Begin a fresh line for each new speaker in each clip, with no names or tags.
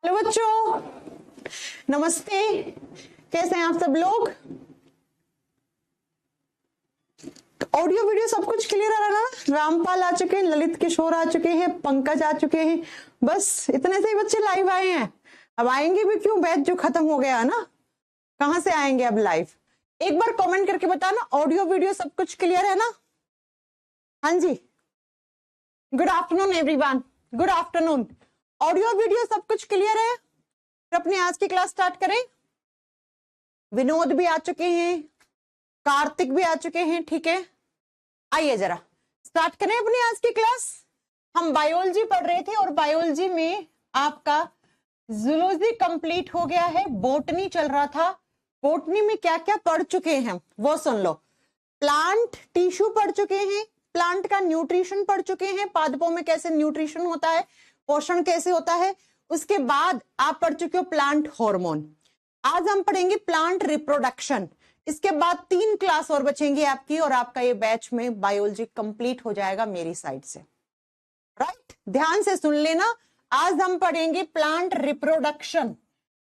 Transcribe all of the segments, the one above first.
Hello बच्चों, नमस्ते। कैसे हैं आप सब लोग? ऑडियो वीडियो सब कुछ क्लियर आ रहा ना? रामपाल आ चुके हैं, ललित किशोर आ चुके हैं, पंकज आ चुके हैं। बस इतने से ही बच्चे लाइव आए हैं। अब आएंगे भी क्यों? बैच जो खत्म हो गया है ना, कहां से आएंगे अब लाइव? एक बार कमेंट करके बताना, ऑडियो वीडियो सब कुछ क्लियर है ना? हाँ जी, good afternoon everyone, good afternoon. Audio video सब कुछ क्लियर है? फिर अपनी आज की क्लास स्टार्ट करें। विनोद भी आ चुके हैं, कार्तिक भी आ चुके हैं, ठीक है। आइए जरा स्टार्ट करें अपनी आज की क्लास। हम बायोलॉजी पढ़ रहे थे और बायोलॉजी में आपका जूलॉजी कंप्लीट हो गया है, बोटनी चल रहा था। बोटनी में क्या क्या पढ़ चुके हैं वो सुन लो। प्लांट टिश्यू पढ़ चुके हैं, प्लांट का न्यूट्रिशन पढ़ चुके हैं, पादपों में कैसे न्यूट्रिशन होता है, पोषण कैसे होता है। उसके बाद आप पढ़ चुके हो प्लांट हार्मोन। आज हम पढ़ेंगे प्लांट रिप्रोडक्शन। इसके बाद 3 क्लास और बचेंगी आपकी और आपका ये बैच में बायोलॉजी कंप्लीट हो जाएगा मेरी साइड से। राइट, ध्यान से सुन लेना। आज हम पढ़ेंगे प्लांट रिप्रोडक्शन।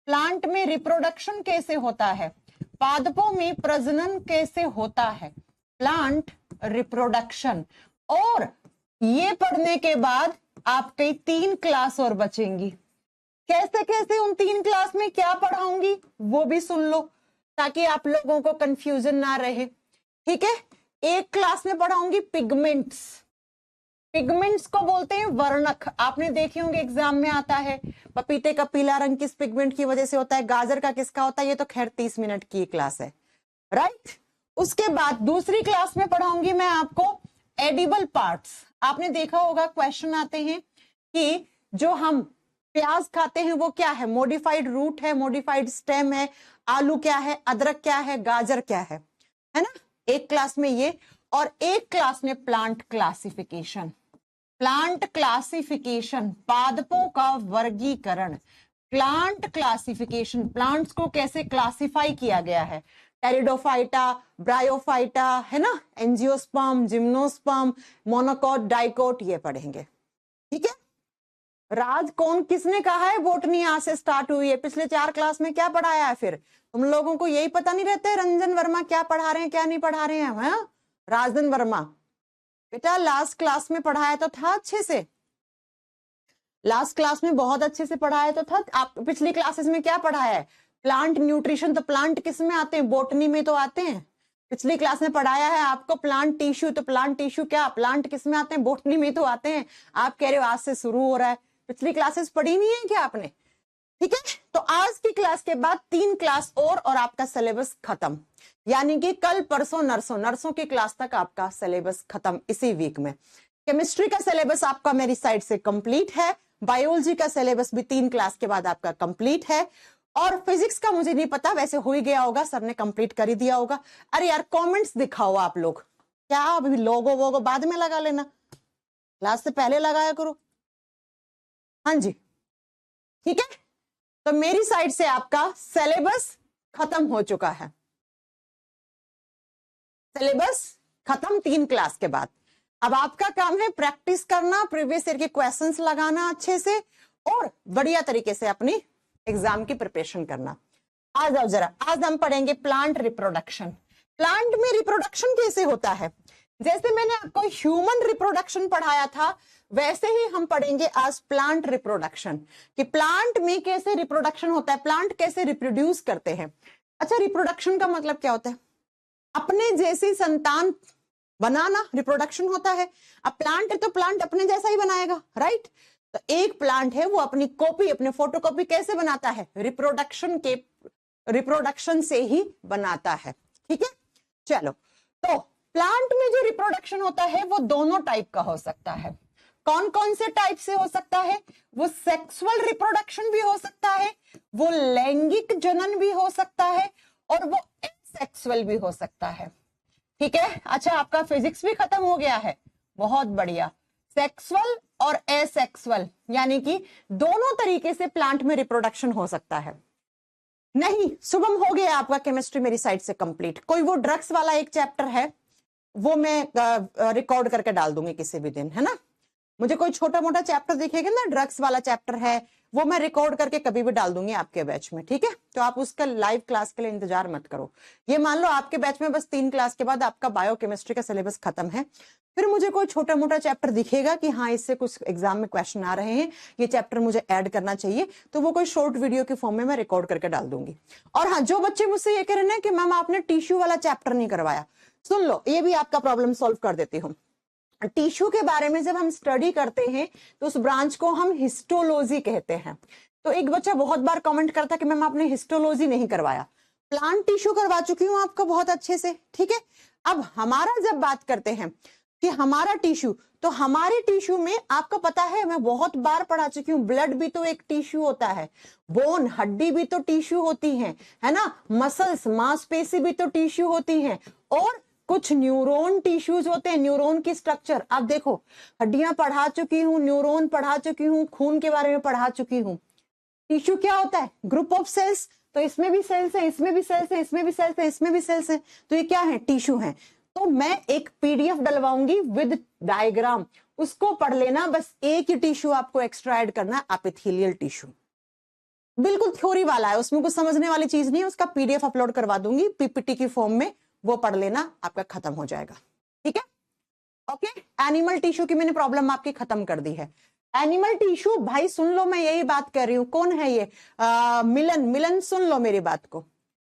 प्लांट में रिप्रोडक्शन कैसे होता है, पादपों में प्रजनन कैसे होता है, प्लांट रिप्रोडक्शन। और ये पढ़ने के बाद आपके 3 क्लास और बचेंगी। कैसे कैसे उन 3 क्लास में क्या पढ़ाऊंगी वो भी सुन लो, ताकि आप लोगों को कंफ्यूजन ना रहे, ठीक है। एक क्लास में पढ़ाऊंगी पिगमेंट्स। पिगमेंट्स को बोलते हैं वर्णक। आपने देखे होंगे एग्जाम में आता है, पपीते का पीला रंग किस पिगमेंट की वजह से होता है, गाजर का किसका होता है। ये तो खैर 30 मिनट की क्लास है, राइट। उसके बाद दूसरी क्लास में पढ़ाऊंगी मैं आपको एडिबल पार्ट्स। आपने देखा होगा क्वेश्चन आते हैं कि जो हम प्याज खाते हैं वो क्या है, मॉडिफाइड रूट है, मॉडिफाइड स्टेम है, आलू क्या है, अदरक क्या है, गाजर क्या है ना। एक क्लास में ये, और एक क्लास में प्लांट क्लासिफिकेशन। प्लांट क्लासिफिकेशन, पादपों का वर्गीकरण। प्लांट क्लासिफिकेशन, प्लांट्स को कैसे क्लासिफाई किया गया है, टेरिडोफाइटा, ब्रायोफाइटा, है ना, एंजियोस्पर्म, जिम्नोस्पर्म, मोनोकोट, डाइकोट, ये पढ़ेंगे, ठीक है। राज कौन किसने कहा है बोटनी यहां से स्टार्ट हुई है? पिछले 4 क्लास में क्या पढ़ाया है? फिर तुम लोगों को यही पता नहीं रहता है रंजन वर्मा क्या पढ़ा रहे हैं क्या नहीं पढ़ा रहे हैं? हाँ? राजन वर्मा बेटा लास्ट क्लास में पढ़ाया तो था अच्छे से, लास्ट क्लास में बहुत अच्छे से पढ़ाया तो था। आप पिछली क्लासेस में क्या पढ़ाया है? Plant nutrition. तो प्लांट किस में आते हैं? बोटनी में तो आते हैं। पिछली क्लास में पढ़ाया है आपको प्लांट टिश्यू। तो प्लांट टिश्यू क्या, प्लांट किस में आते हैं? बोटनी में तो आते हैं। आप कह रहे हो आज से शुरू हो रहा है, पिछली क्लासेस पढ़ी नहीं है क्या आपने? ठीक है, तो आज की क्लास के बाद 3 क्लास और आपका सिलेबस खत्म। यानी कि कल परसों नरसों की क्लास तक आपका सिलेबस खत्म इसी वीक में। केमिस्ट्री का सिलेबस आपका मेरी साइड से कंप्लीट है, बायोलॉजी का सिलेबस भी 3 क्लास के बाद आपका कंप्लीट है, और फिजिक्स का मुझे नहीं पता, वैसे हो ही गया होगा, सर ने कंप्लीट कर ही दिया होगा। अरे यार कमेंट्स दिखाओ आप लोग, क्या अभी लोगो वोगो बाद में लगा लेना, क्लास से पहले लगाया करो। हाँ जी, ठीक है। तो मेरी साइड से आपका सिलेबस खत्म हो चुका है, सिलेबस खत्म 3 क्लास के बाद। अब आपका काम है प्रैक्टिस करना, प्रीवियस ईयर के क्वेश्चंस लगाना अच्छे से, और बढ़िया तरीके से अपनी एग्जाम की प्रिपरेशन करना। आ जाओ जरा, आज हम पढ़ेंगे प्लांट रिप्रोडक्शन। प्लांट में रिप्रोडक्शन कैसे होता है? जैसे मैंने आपको ह्यूमन रिप्रोडक्शन पढ़ाया था, वैसे ही हम पढ़ेंगे आज प्लांट रिप्रोडक्शन, कि प्लांट में कैसे रिप्रोडक्शन होता है, प्लांट कैसे रिप्रोड्यूस करते हैं। अच्छा, रिप्रोडक्शन का मतलब क्या होता है? अपने जैसी संतान बनाना रिप्रोडक्शन होता है। अब प्लांट है तो प्लांट अपने जैसा ही बनाएगा, राइट। तो एक प्लांट है वो अपनी कॉपी, अपने फोटोकॉपी कैसे बनाता है? रिप्रोडक्शन से ही बनाता है, ठीक है। चलो, तो प्लांट में जो रिप्रोडक्शन होता है वो दोनों टाइप का हो सकता है। कौन कौन से टाइप से हो सकता है? वो सेक्सुअल रिप्रोडक्शन भी हो सकता है, वो लैंगिक जनन भी हो सकता है, और वो एसेक्सुअल भी हो सकता है, ठीक है। अच्छा, आपका फिजिक्स भी खत्म हो गया है, बहुत बढ़िया। सेक्सुअल और एसेक्सुअल यानी कि दोनों तरीके से प्लांट में रिप्रोडक्शन हो सकता है। नहीं, शुभम हो गया आपका केमिस्ट्री मेरी साइड से कंप्लीट। कोई वो ड्रग्स वाला एक चैप्टर है, वो मैं रिकॉर्ड करके डाल दूंगी किसी भी दिन, है ना। मुझे कोई छोटा मोटा चैप्टर दिखेगा ना, ड्रग्स वाला चैप्टर है, वो मैं रिकॉर्ड करके कभी भी डाल दूंगी आपके बैच में, ठीक है। तो आप उसका लाइव क्लास के लिए इंतजार मत करो। ये मान लो आपके बैच में बस 3 क्लास के बाद आपका बायोकेमिस्ट्री का सिलेबस खत्म है, फिर मुझे कोई छोटा मोटा चैप्टर दिखेगा कि हाँ इससे कुछ एग्जाम में क्वेश्चन आ रहे हैं, ये चैप्टर मुझे ऐड करना चाहिए, तो वो कोई शॉर्ट वीडियो के फॉर्म में मैं रिकॉर्ड करके डाल दूंगी। और हाँ, जो बच्चे मुझसे ये कह रहे हैं कि मैम आपने टिश्यू वाला चैप्टर नहीं करवाया, सुन लो, ये भी आपका प्रॉब्लम सॉल्व कर देती हूँ। टिश्यू के बारे में जब हम स्टडी करते हैं तो उस ब्रांच को हम हिस्टोलॉजी कहते हैं। तो एक बच्चा बहुत बार कमेंट करता है कि मैम आपने हिस्टोलॉजी नहीं करवाया। प्लांट टिश्यू करवा चुकी हूं आपको बहुत अच्छे से, ठीक है। अब हमारा जब बात करते हैं कि हमारा टिश्यू, तो हमारे टिश्यू में आपको पता है, मैं बहुत बार पढ़ा चुकी हूँ, ब्लड भी तो एक टिश्यू होता है, बोन हड्डी भी तो टिश्यू होती है ना, मसल्स मांसपेशी भी तो टिश्यू होती है, और कुछ न्यूरॉन टिश्यूज होते हैं। न्यूरॉन की स्ट्रक्चर आप देखो, हड्डियां पढ़ा चुकी हूं, न्यूरॉन पढ़ा चुकी हूं, खून के बारे में पढ़ा चुकी हूं। टिश्यू क्या होता है? Group of cells. तो इसमें भी सेल्स है, इसमें भी सेल्स है, इसमें भी सेल्स है, इसमें भी सेल्स है, तो ये क्या है? टिश्यू है। तो मैं एक पीडीएफ डलवाऊंगी विद डायग्राम, उसको पढ़ लेना। बस एक ही टिश्यू आपको एक्स्ट्रा ऐड करना है, एपिथेलियल टिश्यू। बिल्कुल थ्योरी वाला है, उसमें कुछ समझने वाली चीज नहीं है। उसका पीडीएफ अपलोड करवा दूंगी पीपीटी की फॉर्म में, वो पढ़ लेना, आपका खत्म हो जाएगा, ठीक है। ओके, एनिमल टिश्यू की मैंने प्रॉब्लम आपकी खत्म कर दी है। एनिमल टिश्यू, भाई सुन लो, मैं यही बात कर रही हूं। कौन है ये? मिलन सुन लो मेरी बात को,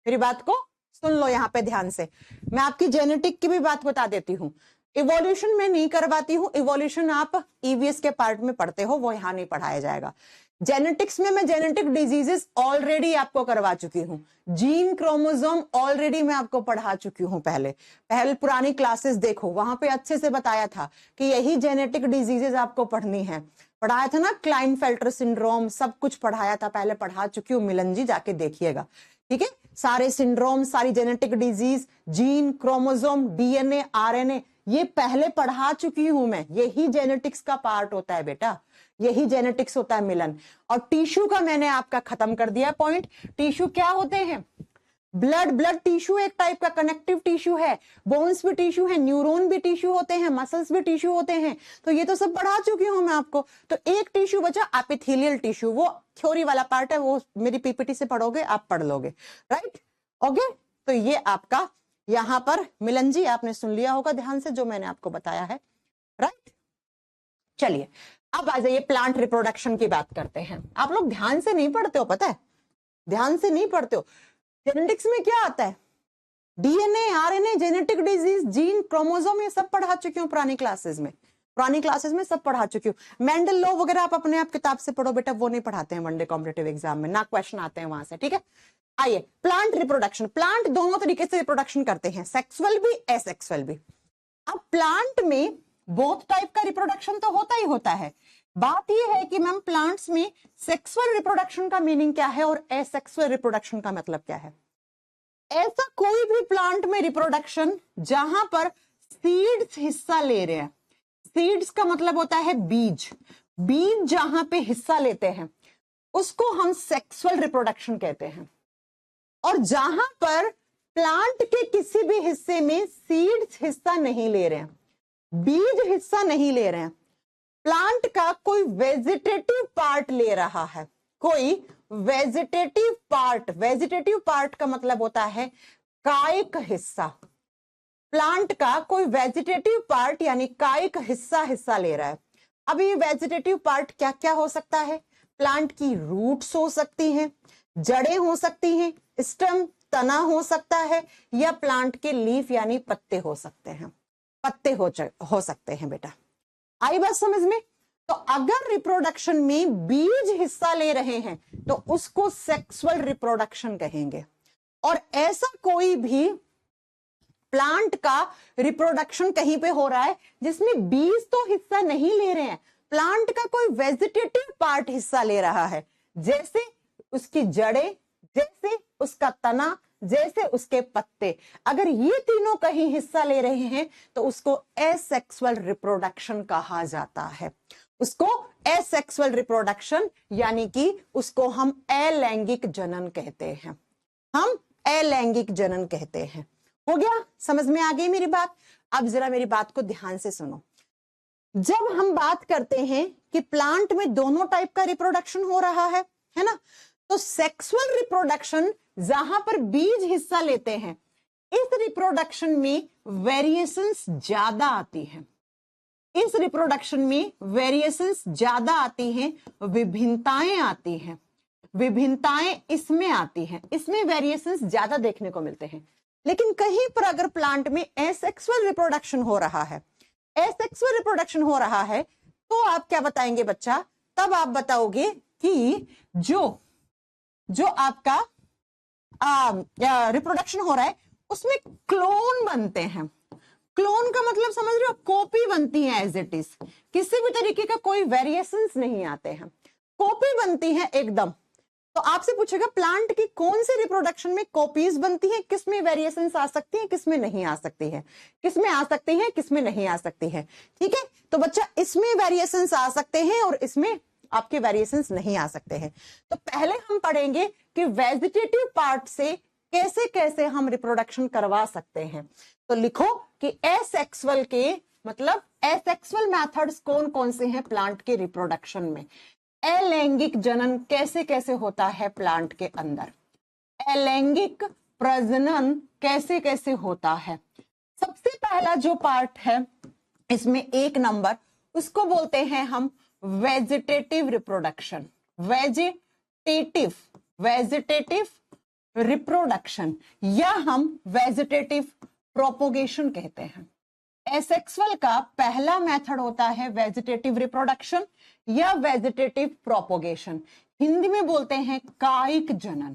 मेरी बात को सुन लो यहां पे ध्यान से। मैं आपकी जेनेटिक की भी बात बता देती हूँ। इवोल्यूशन में नहीं करवाती हूँ, इवोल्यूशन आप ईवीएस के पार्ट में पढ़ते हो, वो यहां नहीं पढ़ाया जाएगा। जेनेटिक्स में मैं जेनेटिक डिजीजेस ऑलरेडी आपको करवा चुकी हूँ, जीन क्रोमोसोम ऑलरेडी मैं आपको पढ़ा चुकी हूँ। पहले पुरानी क्लासेस देखो, वहां पे अच्छे से बताया था कि यही जेनेटिक डिजीजेस आपको पढ़नी है। पढ़ाया था ना, क्लाइनफेल्टर सिंड्रोम, सब कुछ पढ़ाया था, पहले पढ़ा चुकी हूँ मिलन जी, जाके देखिएगा, ठीक है। सारे सिंड्रोम, सारी genetic disease, gene chromosome, DNA, RNA, ये पहले पढ़ा चुकी हूं मैं। यही जेनेटिक्स का पार्ट होता है बेटा, यही जेनेटिक्स होता है मिलन। और टिश्यू का मैंने आपका खत्म कर दिया पॉइंट। टिश्यू क्या होते हैं? ब्लड टिश्यू एक टाइप का कनेक्टिव टिश्यू है, बोन्स भी टिश्यू है, न्यूरॉन भी टिश्यू होते हैं, मसल्स भी टिश्यू होते हैं। तो ये तो सब पढ़ा चुकी हूं मैं आपको। तो एक टिश्यू बचा एपिथेलियल टिश्यू, वो थ्योरी वाला पार्ट है, वो मेरी पीपीटी से पढ़ोगे, आप पढ़ लोगे, राइट। ओके, तो ये आपका यहां पर मिलन जी आपने सुन लिया होगा ध्यान से जो मैंने आपको बताया है, राइट। चलिए अब आ जाइए प्लांट रिप्रोडक्शन की बात करते हैं। आप लोग ध्यान से नहीं पढ़ते हो, पता है, ध्यान से नहीं पढ़ते हो। जेनेटिक्स में क्या आता है? DNA, RNA, genetic disease, gene, chromosome, ये सब पढ़ा चुकी हूँ पुरानी क्लासेस में, पुरानी क्लासेस में सब पढ़ा चुकी हूँ। मेंडल लॉ वगैरह आप अपने आप किताब से पढ़ो बेटा, वो नहीं पढ़ाते हैं वनडे कॉम्पिटिटिव एग्जाम में, ना क्वेश्चन आते हैं वहां से, ठीक है। आइए प्लांट रिप्रोडक्शन। प्लांट दोनों तरीके से रिप्रोडक्शन करते हैं, सेक्सुअल भी, एसेक्सुअल भी। अब प्लांट में बोथ टाइप का रिप्रोडक्शन तो होता ही होता है। बात यह है कि मैम प्लांट्स में सेक्सुअल रिप्रोडक्शन का मीनिंग क्या है और एसेक्सुअल रिप्रोडक्शन का मतलब क्या है। ऐसा कोई भी प्लांट में रिप्रोडक्शन जहां पर सीड्स हिस्सा ले रहे हैं, सीड्स का मतलब होता है बीज, बीज जहां पे हिस्सा लेते हैं उसको हम सेक्सुअल रिप्रोडक्शन कहते हैं। और जहां पर प्लांट के किसी भी हिस्से में सीड्स हिस्सा नहीं ले रहे हैं, बीज हिस्सा नहीं ले रहे हैं, प्लांट का कोई वेजिटेटिव पार्ट ले रहा है, कोई वेजिटेटिव पार्ट, वेजिटेटिव पार्ट का मतलब होता है कायिक हिस्सा। प्लांट का कोई वेजिटेटिव पार्ट यानी कायिक हिस्सा ले रहा है। अब ये वेजिटेटिव पार्ट क्या क्या हो सकता है? प्लांट की रूट्स हो सकती हैं, जड़ें हो सकती हैं, स्टेम तना हो सकता है, या प्लांट के लीफ यानी पत्ते हो सकते हैं, पत्ते हो सकते हैं बेटा। आई बात समझ में? तो अगर रिप्रोडक्शन में बीज हिस्सा ले रहे हैं तो उसको सेक्सुअल रिप्रोडक्शन कहेंगे। और ऐसा कोई भी प्लांट का रिप्रोडक्शन कहीं पे हो रहा है जिसमें बीज तो हिस्सा नहीं ले रहे हैं, प्लांट का कोई वेजिटेटिव पार्ट हिस्सा ले रहा है, जैसे उसकी जड़ें, जैसे उसका तना, जैसे उसके पत्ते, अगर ये तीनों कहीं हिस्सा ले रहे हैं तो उसको एसेक्सुअल रिप्रोडक्शन कहा जाता है। उसको एसेक्सुअल रिप्रोडक्शन यानी कि उसको हम अलैंगिक जनन कहते हैं, हम अलैंगिक जनन कहते हैं। हो गया, समझ में आ गई मेरी बात? अब जरा मेरी बात को ध्यान से सुनो। जब हम बात करते हैं कि प्लांट में दोनों टाइप का रिप्रोडक्शन हो रहा है ना, तो सेक्सुअल रिप्रोडक्शन जहां पर बीज हिस्सा लेते हैं, इस रिप्रोडक्शन में वेरिएशंस ज्यादा आती हैं। इस रिप्रोडक्शन में वेरिएशंस ज्यादा आती हैं, विभिन्नताएं आती हैं, विभिन्नताएं इसमें आती हैं, इसमें वेरिएशंस ज्यादा देखने को मिलते हैं। लेकिन कहीं पर अगर प्लांट में एसेक्सुअल रिप्रोडक्शन हो रहा है, एसेक्सुअल रिप्रोडक्शन हो रहा है, तो आप क्या बताएंगे बच्चा? तब आप बताओगे कि जो आपका रिप्रोडक्शन हो रहा है उसमें क्लोन बनते हैं। क्लोन का मतलब समझ रहे हो? कॉपी बनती है एज इट इज, किसी भी तरीके का कोई वेरिएशंस नहीं आते हैं, कॉपी बनती है एकदम। तो आपसे पूछेगा प्लांट की कौन से रिप्रोडक्शन में कॉपीज बनती हैं, किसमें वेरिएशंस आ सकती हैं, किसमें नहीं आ सकती है, किसमें आ सकती है, किसमें नहीं आ सकती है। ठीक है, तो बच्चा इसमें वेरिएशंस आ सकते हैं और इसमें आपके वेरिएशंस नहीं आ सकते हैं। तो पहले हम पढ़ेंगे कि वेजिटेटिव पार्ट से कैसे कैसे हम रिप्रोडक्शन करवा सकते हैं। तो लिखो कि एसेक्सुअल के मतलब एसेक्सुअल मेथड्स कौन कौन से हैं प्लांट के रिप्रोडक्शन में। अलैंगिक जनन कैसे कैसे होता है प्लांट के अंदर, अलैंगिक प्रजनन कैसे कैसे होता है। सबसे पहला जो पार्ट है इसमें 1 नंबर, उसको बोलते हैं हम वेजिटेटिव रिप्रोडक्शन। वेजिटेटिव रिप्रोडक्शन या हम वेजिटेटिव प्रोपोगेशन कहते हैं। एसेक्सुअल का पहला मेथड होता है वेजिटेटिव रिप्रोडक्शन या वेजिटेटिव प्रोपोगेशन, हिंदी में बोलते हैं कायिक जनन।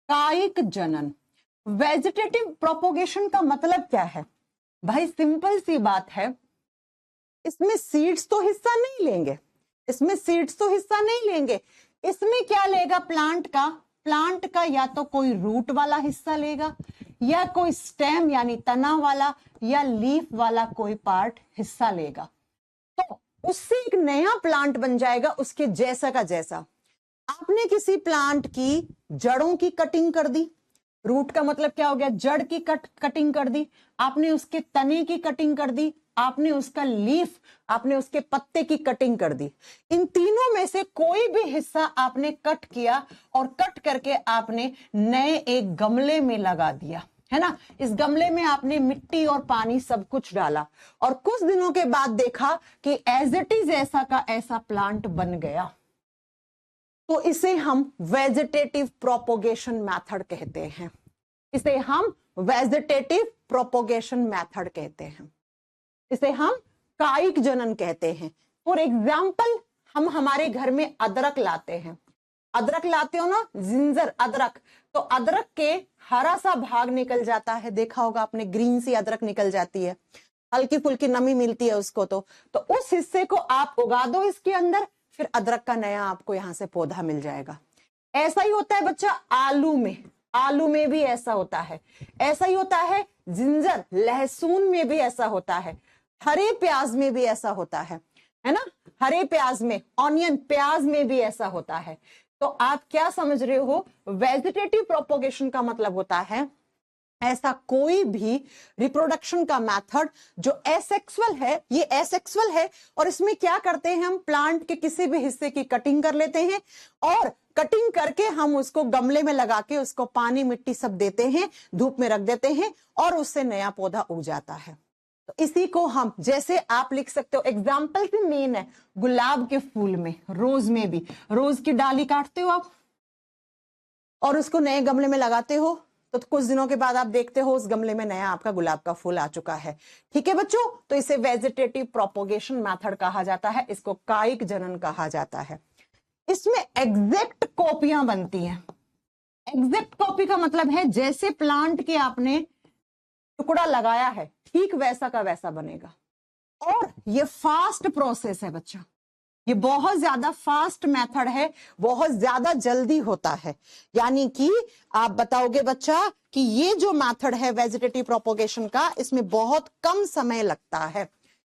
कायिक जनन। वेजिटेटिव प्रोपोगेशन का मतलब क्या है भाई? सिंपल सी बात है, इसमें सीड्स तो हिस्सा नहीं लेंगे, इसमें सीड्स तो हिस्सा नहीं लेंगे। इसमें क्या लेगा प्लांट का? प्लांट का या तो कोई रूट वाला हिस्सा लेगा या कोई स्टेम यानी तना वाला या लीफ वाला कोई पार्ट हिस्सा लेगा। तो उससे एक नया प्लांट बन जाएगा उसके जैसा का जैसा। आपने किसी प्लांट की जड़ों की कटिंग कर दी, रूट का मतलब क्या हो गया? जड़ की कटिंग कर दी, आपने उसके तने की कटिंग कर दी, आपने उसका लीफ, आपने उसके पत्ते की कटिंग कर दी। इन तीनों में से कोई भी हिस्सा आपने कट किया और कट करके आपने नए एक गमले में लगा दिया, है ना। इस गमले में आपने मिट्टी और पानी सब कुछ डाला और कुछ दिनों के बाद देखा कि एज इट इज ऐसा का ऐसा प्लांट बन गया, तो इसे हम वेजिटेटिव प्रोपोगेशन मेथड कहते हैं। इसे हम वेजिटेटिव प्रोपोगेशन मेथड कहते हैं, इसे हम कायिक जनन कहते हैं। फॉर एग्जाम्पल, हम हमारे घर में अदरक लाते हैं, अदरक लाते हो ना, जिंजर अदरक, तो अदरक के हरा सा भाग निकल जाता है, देखा होगा आपने, ग्रीन सी अदरक निकल जाती है, हल्की फुल्की नमी मिलती है उसको। तो उस हिस्से को आप उगा दो इसके अंदर, फिर अदरक का नया आपको यहां से पौधा मिल जाएगा। ऐसा ही होता है बच्चा आलू में, आलू में भी ऐसा होता है, ऐसा ही होता है जिंजर लहसुन में भी ऐसा होता है, हरे प्याज में भी ऐसा होता है ना, हरे प्याज में, ऑनियन प्याज में भी ऐसा होता है। तो आप क्या समझ रहे हो? वेजिटेटिव प्रोपोगेशन का मतलब होता है ऐसा कोई भी रिप्रोडक्शन का मेथड जो एसेक्सुअल है, ये एसेक्सुअल है और इसमें क्या करते हैं हम प्लांट के किसी भी हिस्से की कटिंग कर लेते हैं और कटिंग करके हम उसको गमले में लगा के उसको पानी मिट्टी सब देते हैं, धूप में रख देते हैं और उससे नया पौधा उग जाता है। तो इसी को हम, जैसे आप लिख सकते हो, एग्जाम्पल भी मेन है गुलाब के फूल में, रोज में भी, रोज की डाली काटते हो आप और उसको नए गमले में लगाते हो, तो कुछ दिनों के बाद आप देखते हो उस गमले में नया आपका गुलाब का फूल आ चुका है। ठीक है बच्चों, तो इसे वेजिटेटिव प्रोपोगेशन मेथड कहा जाता है, इसको कायिक जनन कहा जाता है। इसमें एग्जैक्ट कॉपियां बनती हैं। एग्जैक्ट कॉपी का मतलब है जैसे प्लांट के आपने टुकड़ा लगाया है ठीक वैसा का वैसा बनेगा। और ये फास्ट प्रोसेस है बच्चा, ये बहुत ज्यादा फास्ट मेथड है, बहुत ज्यादा जल्दी होता है। यानी कि आप बताओगे बच्चा कि ये जो मेथड है वेजिटेटिव प्रोपोगेशन का, इसमें बहुत कम समय लगता है,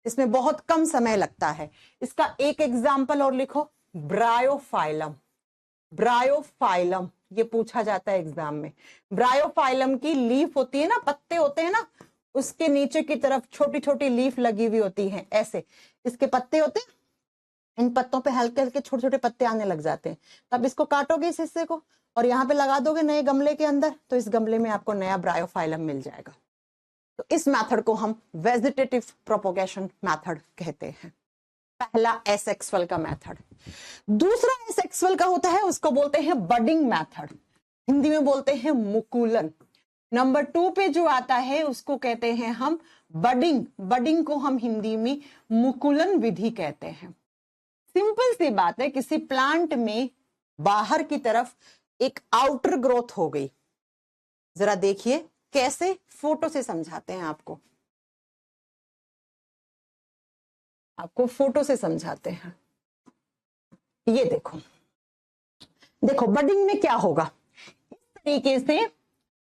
इसमें बहुत कम समय लगता है। इसका एक एग्जांपल और लिखो, ब्रायोफाइलम। ब्रायोफाइलम ये पूछा जाता है एग्जाम में। ब्रायोफाइलम की लीफ होती है ना, पत्ते होते हैं ना, उसके नीचे की तरफ छोटी छोटी लीफ लगी हुई होती है, ऐसे इसके पत्ते होते हैं, इन पत्तों पे हल्के हल्के छोटे छोटे पत्ते आने लग जाते हैं। तब इसको काटोगे इस हिस्से को और यहाँ पे लगा दोगे नए गमले के अंदर, तो इस गमले में आपको नया ब्रायोफाइलम मिल जाएगा। तो इस मेथड को हम वेजिटेटिव प्रोपोगेशन मेथड कहते हैं। पहला एसेक्सुअल का मेथड। दूसरा एसेक्सुअल का होता है, उसको बोलते हैं बडिंग मेथड, हिंदी में बोलते हैं मुकुलन। नंबर 2 पे जो आता है उसको कहते हैं हम बडिंग, बडिंग को हम हिंदी में मुकुलन विधि कहते हैं। सिंपल सी बात है, किसी प्लांट में बाहर की तरफ एक आउटर ग्रोथ हो गई। जरा देखिए कैसे, फोटो से समझाते हैं आपको फोटो से समझाते हैं। ये देखो, देखो बडिंग में क्या होगा, इस तरीके से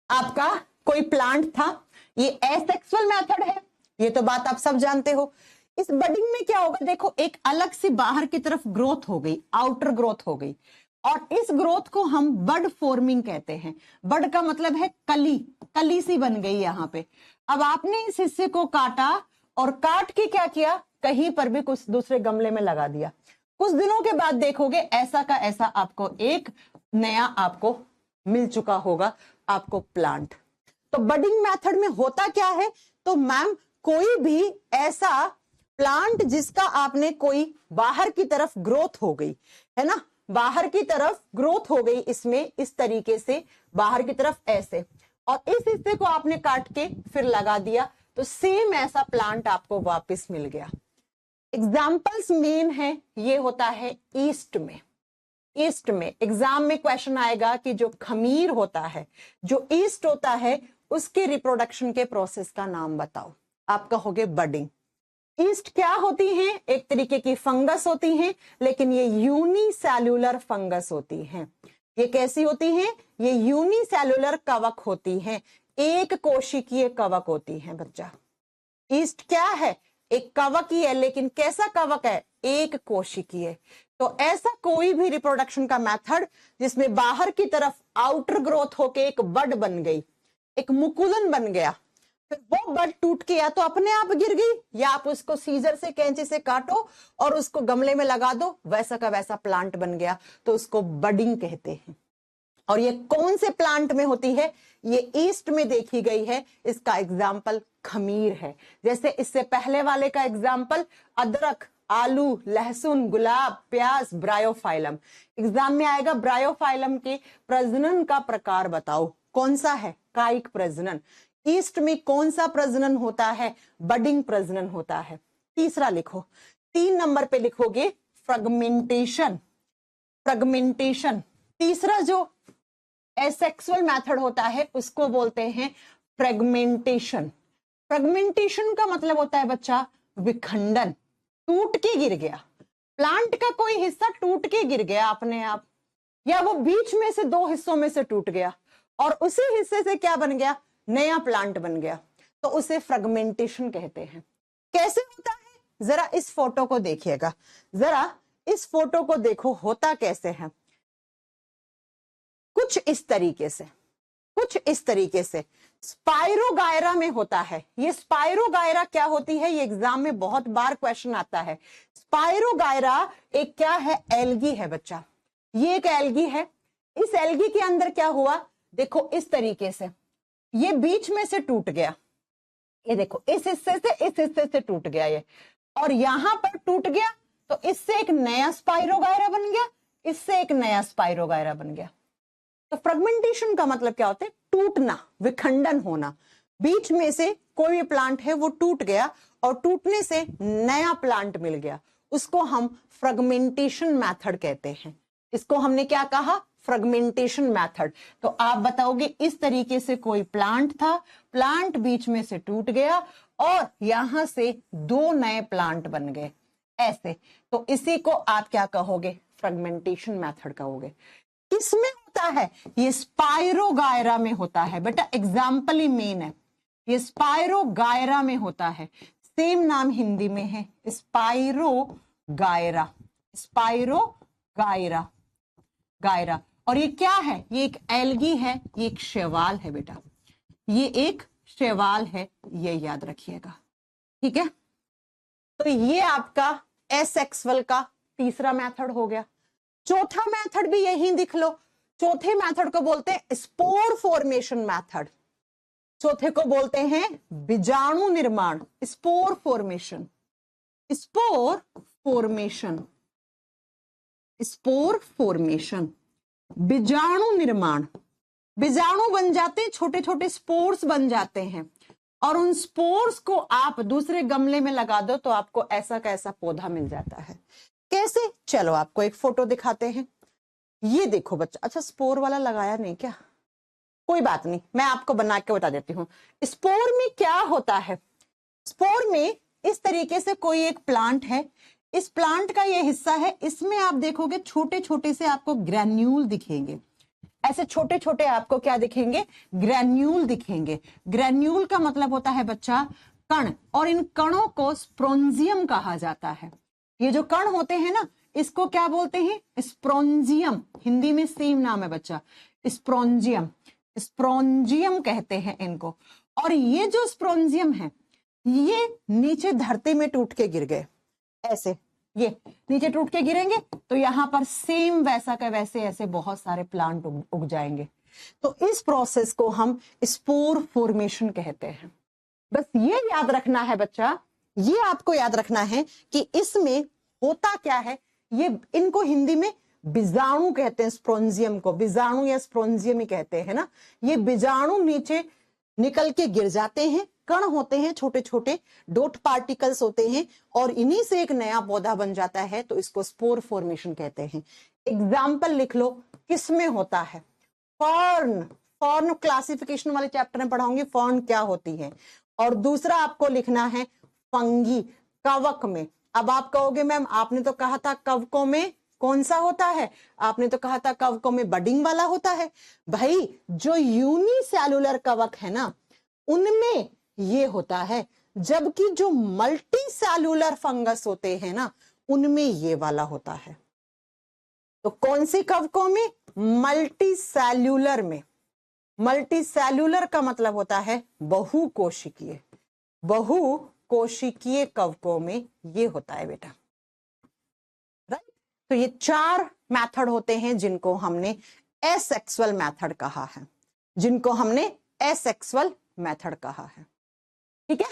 आपका कोई प्लांट था, ये एसेक्सुअल मेथड है, ये तो बात आप सब जानते हो। इस बडिंग में क्या होगा, देखो एक अलग से बाहर की तरफ ग्रोथ हो गई, आउटर ग्रोथ हो गई, और इस ग्रोथ को हम बड फॉर्मिंग कहते हैं। बड का मतलब है कली, कली सी बन गई यहाँ पे। अब आपने इस हिस्से को काटा और काट के क्या किया, कहीं पर भी कुछ दूसरे गमले में लगा दिया। कुछ दिनों के बाद देखोगे ऐसा का ऐसा आपको एक नया आपको मिल चुका होगा आपको प्लांट। तो बडिंग मेथड में होता क्या है, तो मैम कोई भी ऐसा प्लांट जिसका आपने कोई बाहर की तरफ ग्रोथ हो गई है ना, बाहर की तरफ ग्रोथ हो गई, इसमें इस तरीके से बाहर की तरफ ऐसे, और इस हिस्से को आपने काट के फिर लगा दिया, तो सेम ऐसा प्लांट आपको वापस मिल गया। एग्जाम्पल्स मेन है, ये होता है ईस्ट में। ईस्ट में एग्जाम में क्वेश्चन आएगा कि जो खमीर होता है, जो ईस्ट होता है, उसके रिप्रोडक्शन के प्रोसेस का नाम बताओ। आप कहोगे बडिंग। ईस्ट क्या होती हैं, एक तरीके की फंगस होती हैं, लेकिन ये यूनिसेल्युलर फंगस होती हैं। ये कैसी होती हैं, ये यूनिसेल्युलर कवक होती हैं, एक कोशिकीय कवक होती हैं बच्चा। ईस्ट क्या है, एक कवक ही है, लेकिन कैसा कवक है, एक कोशिकीय। तो ऐसा कोई भी रिप्रोडक्शन का मेथड जिसमें बाहर की तरफ आउटर ग्रोथ होके एक बड बन गई, एक मुकुलन बन गया, फिर वो बड टूट के या तो अपने आप गिर गई, या आप उसको सीजर से, कैंची से काटो और उसको गमले में लगा दो, वैसा का वैसा प्लांट बन गया, तो उसको बडिंग कहते हैं। और ये कौन से प्लांट में होती है, ये ईस्ट में देखी गई है। इसका एग्जाम्पल खमीर है। जैसे इससे पहले वाले का एग्जाम्पल अदरक, आलू, लहसुन, गुलाब, प्याज, ब्रायोफाइलम। एग्जाम में आएगा ब्रायोफाइलम के प्रजनन का प्रकार बताओ, कौन सा है, कायिक प्रजनन। ईस्ट में कौन सा प्रजनन होता है, बडिंग प्रजनन होता है। तीसरा लिखो, 3 नंबर पे लिखोगे फ्रेगमेंटेशन। फ्रेगमेंटेशन तीसरा जो एसेक्सुअल मेथड होता है उसको बोलते हैं फ्रेगमेंटेशन। फ्रेगमेंटेशन का मतलब होता है बच्चा विखंडन, टूट के गिर गया, प्लांट का कोई हिस्सा टूट के गिर गया अपने आप, या वो बीच में से 2 हिस्सों में से टूट गया और उसी हिस्से से क्या बन गया, नया प्लांट बन गया, तो उसे फ्रेगमेंटेशन कहते हैं। कैसे होता है, जरा इस फोटो को देखिएगा, जरा इस फोटो को देखो, होता कैसे है। कुछ इस तरीके से, कुछ इस तरीके से स्पाइरोगायरा में होता है। ये स्पाइरोगायरा क्या होती है, ये एग्जाम में बहुत बार क्वेश्चन आता है। स्पाइरोगायरा एक क्या है, एल्गी है बच्चा, ये एक एल्गी है। इस एल्गी के अंदर क्या हुआ, देखो इस तरीके से ये बीच में से टूट गया, ये देखो इस हिस्से से इस हिस्से से टूट गया ये, और यहां पर टूट गया, तो इससे एक नया स्पाइरोगायरा बन गया, इससे एक नया स्पाइरोगायरा बन गया। तो फ्रेगमेंटेशन का मतलब क्या होता है, टूटना, विखंडन होना। बीच में से कोई भी प्लांट है वो टूट गया और टूटने से नया प्लांट मिल गया, उसको हम फ्रेगमेंटेशन मेथड कहते हैं। इसको हमने क्या कहा, फ्रेगमेंटेशन मेथड। तो आप बताओगे इस तरीके से कोई प्लांट था, प्लांट बीच में से टूट गया और यहां से 2 नए प्लांट बन गए, ऐसे। तो इसी को आप क्या कहोगे, फ्रेगमेंटेशन मेथड कहोगे। किसमें होता है, ये स्पाइरोगायरा में होता है बेटा, एग्जाम्पल ही मेन है, ये स्पाइरोगायरा में होता है। सेम नाम हिंदी में है, स्पाइरोगायरा, स्पाइरोगायरा, गायरा। और ये क्या है, ये एक एल्गी है, ये एक शैवाल है बेटा, ये एक शैवाल है, ये याद रखिएगा। ठीक है, तो ये आपका एसेक्सुअल का तीसरा मेथड हो गया। चौथा मेथड भी यही दिख लो, चौथे मेथड को बोलते हैं स्पोर फॉर्मेशन मेथड। चौथे को बोलते हैं बीजाणु निर्माण, spore formation. Spore formation, spore formation, बीजाणु निर्माण। बीजाणु बन जाते हैं, छोटे छोटे स्पोर्स बन जाते हैं, और उन स्पोर्स को आप दूसरे गमले में लगा दो तो आपको ऐसा का ऐसा पौधा मिल जाता है। कैसे? चलो आपको एक फोटो दिखाते हैं। ये देखो बच्चा, अच्छा स्पोर वाला लगाया नहीं क्या? कोई बात नहीं, मैं आपको बना के बता देती हूँ। स्पोर में क्या होता है? स्पोर में इस तरीके से कोई एक प्लांट है, इस प्लांट का ये हिस्सा है, इसमें आप देखोगे छोटे छोटे से आपको ग्रैन्यूल दिखेंगे। ऐसे छोटे छोटे आपको क्या दिखेंगे? ग्रैन्यूल दिखेंगे। ग्रैन्यूल का मतलब होता है बच्चा कण, और इन कणों को स्प्रोंजियम कहा जाता है। ये जो कण होते हैं ना, इसको क्या बोलते हैं? स्प्रोंजियम। हिंदी में सेम नाम है बच्चा, स्प्रोंजियम। स्प्रोंजियम कहते हैं इनको। और ये जो स्प्रोंजियम है, ये नीचे धरती में टूट के गिर गए, ऐसे ये नीचे टूट के गिरेंगे तो यहां पर सेम वैसा का वैसे ऐसे बहुत सारे प्लांट उग जाएंगे। तो इस प्रोसेस को हम स्पोर फॉर्मेशन कहते हैं। बस ये याद रखना है बच्चा, ये आपको याद रखना है कि इसमें होता क्या है। ये इनको हिंदी में बीजाणु कहते हैं, स्प्रोंजियम को बीजाणु या स्प्रोंजियम ही कहते हैं ना। ये बीजाणु नीचे निकल के गिर जाते हैं, कण होते हैं छोटे छोटे, डॉट पार्टिकल्स होते हैं, और इन्हीं से एक नया पौधा बन जाता है, तो इसको स्पोर फॉर्मेशन कहते हैं। एग्जाम्पल लिख लो किसमें होता है। फर्न, फर्न क्लासिफिकेशन वाले चैप्टर में पढ़ाऊंगी फर्न क्या होती है। और दूसरा आपको लिखना है फंगी, कवक में। अब आप कहोगे मैम आपने तो कहा था कवकों में कौन सा होता है? आपने तो कहा था कवकों में बडिंग वाला होता है। भाई जो यूनिसेलुलर कवक है ना, उनमें ये होता है, जबकि जो मल्टी सेलुलर फंगस होते हैं ना, उनमें ये वाला होता है। तो कौन सी कवकों में? मल्टी सेल्यूलर में। मल्टी सेल्यूलर का मतलब होता है बहुकोशिकीय। बहुकोशिकीय कवकों में ये होता है बेटा, राइट। तो ये 4 मेथड होते हैं जिनको हमने एसेक्सुअल मेथड कहा है, जिनको हमने एसेक्सुअल मेथड कहा है। ठीक है,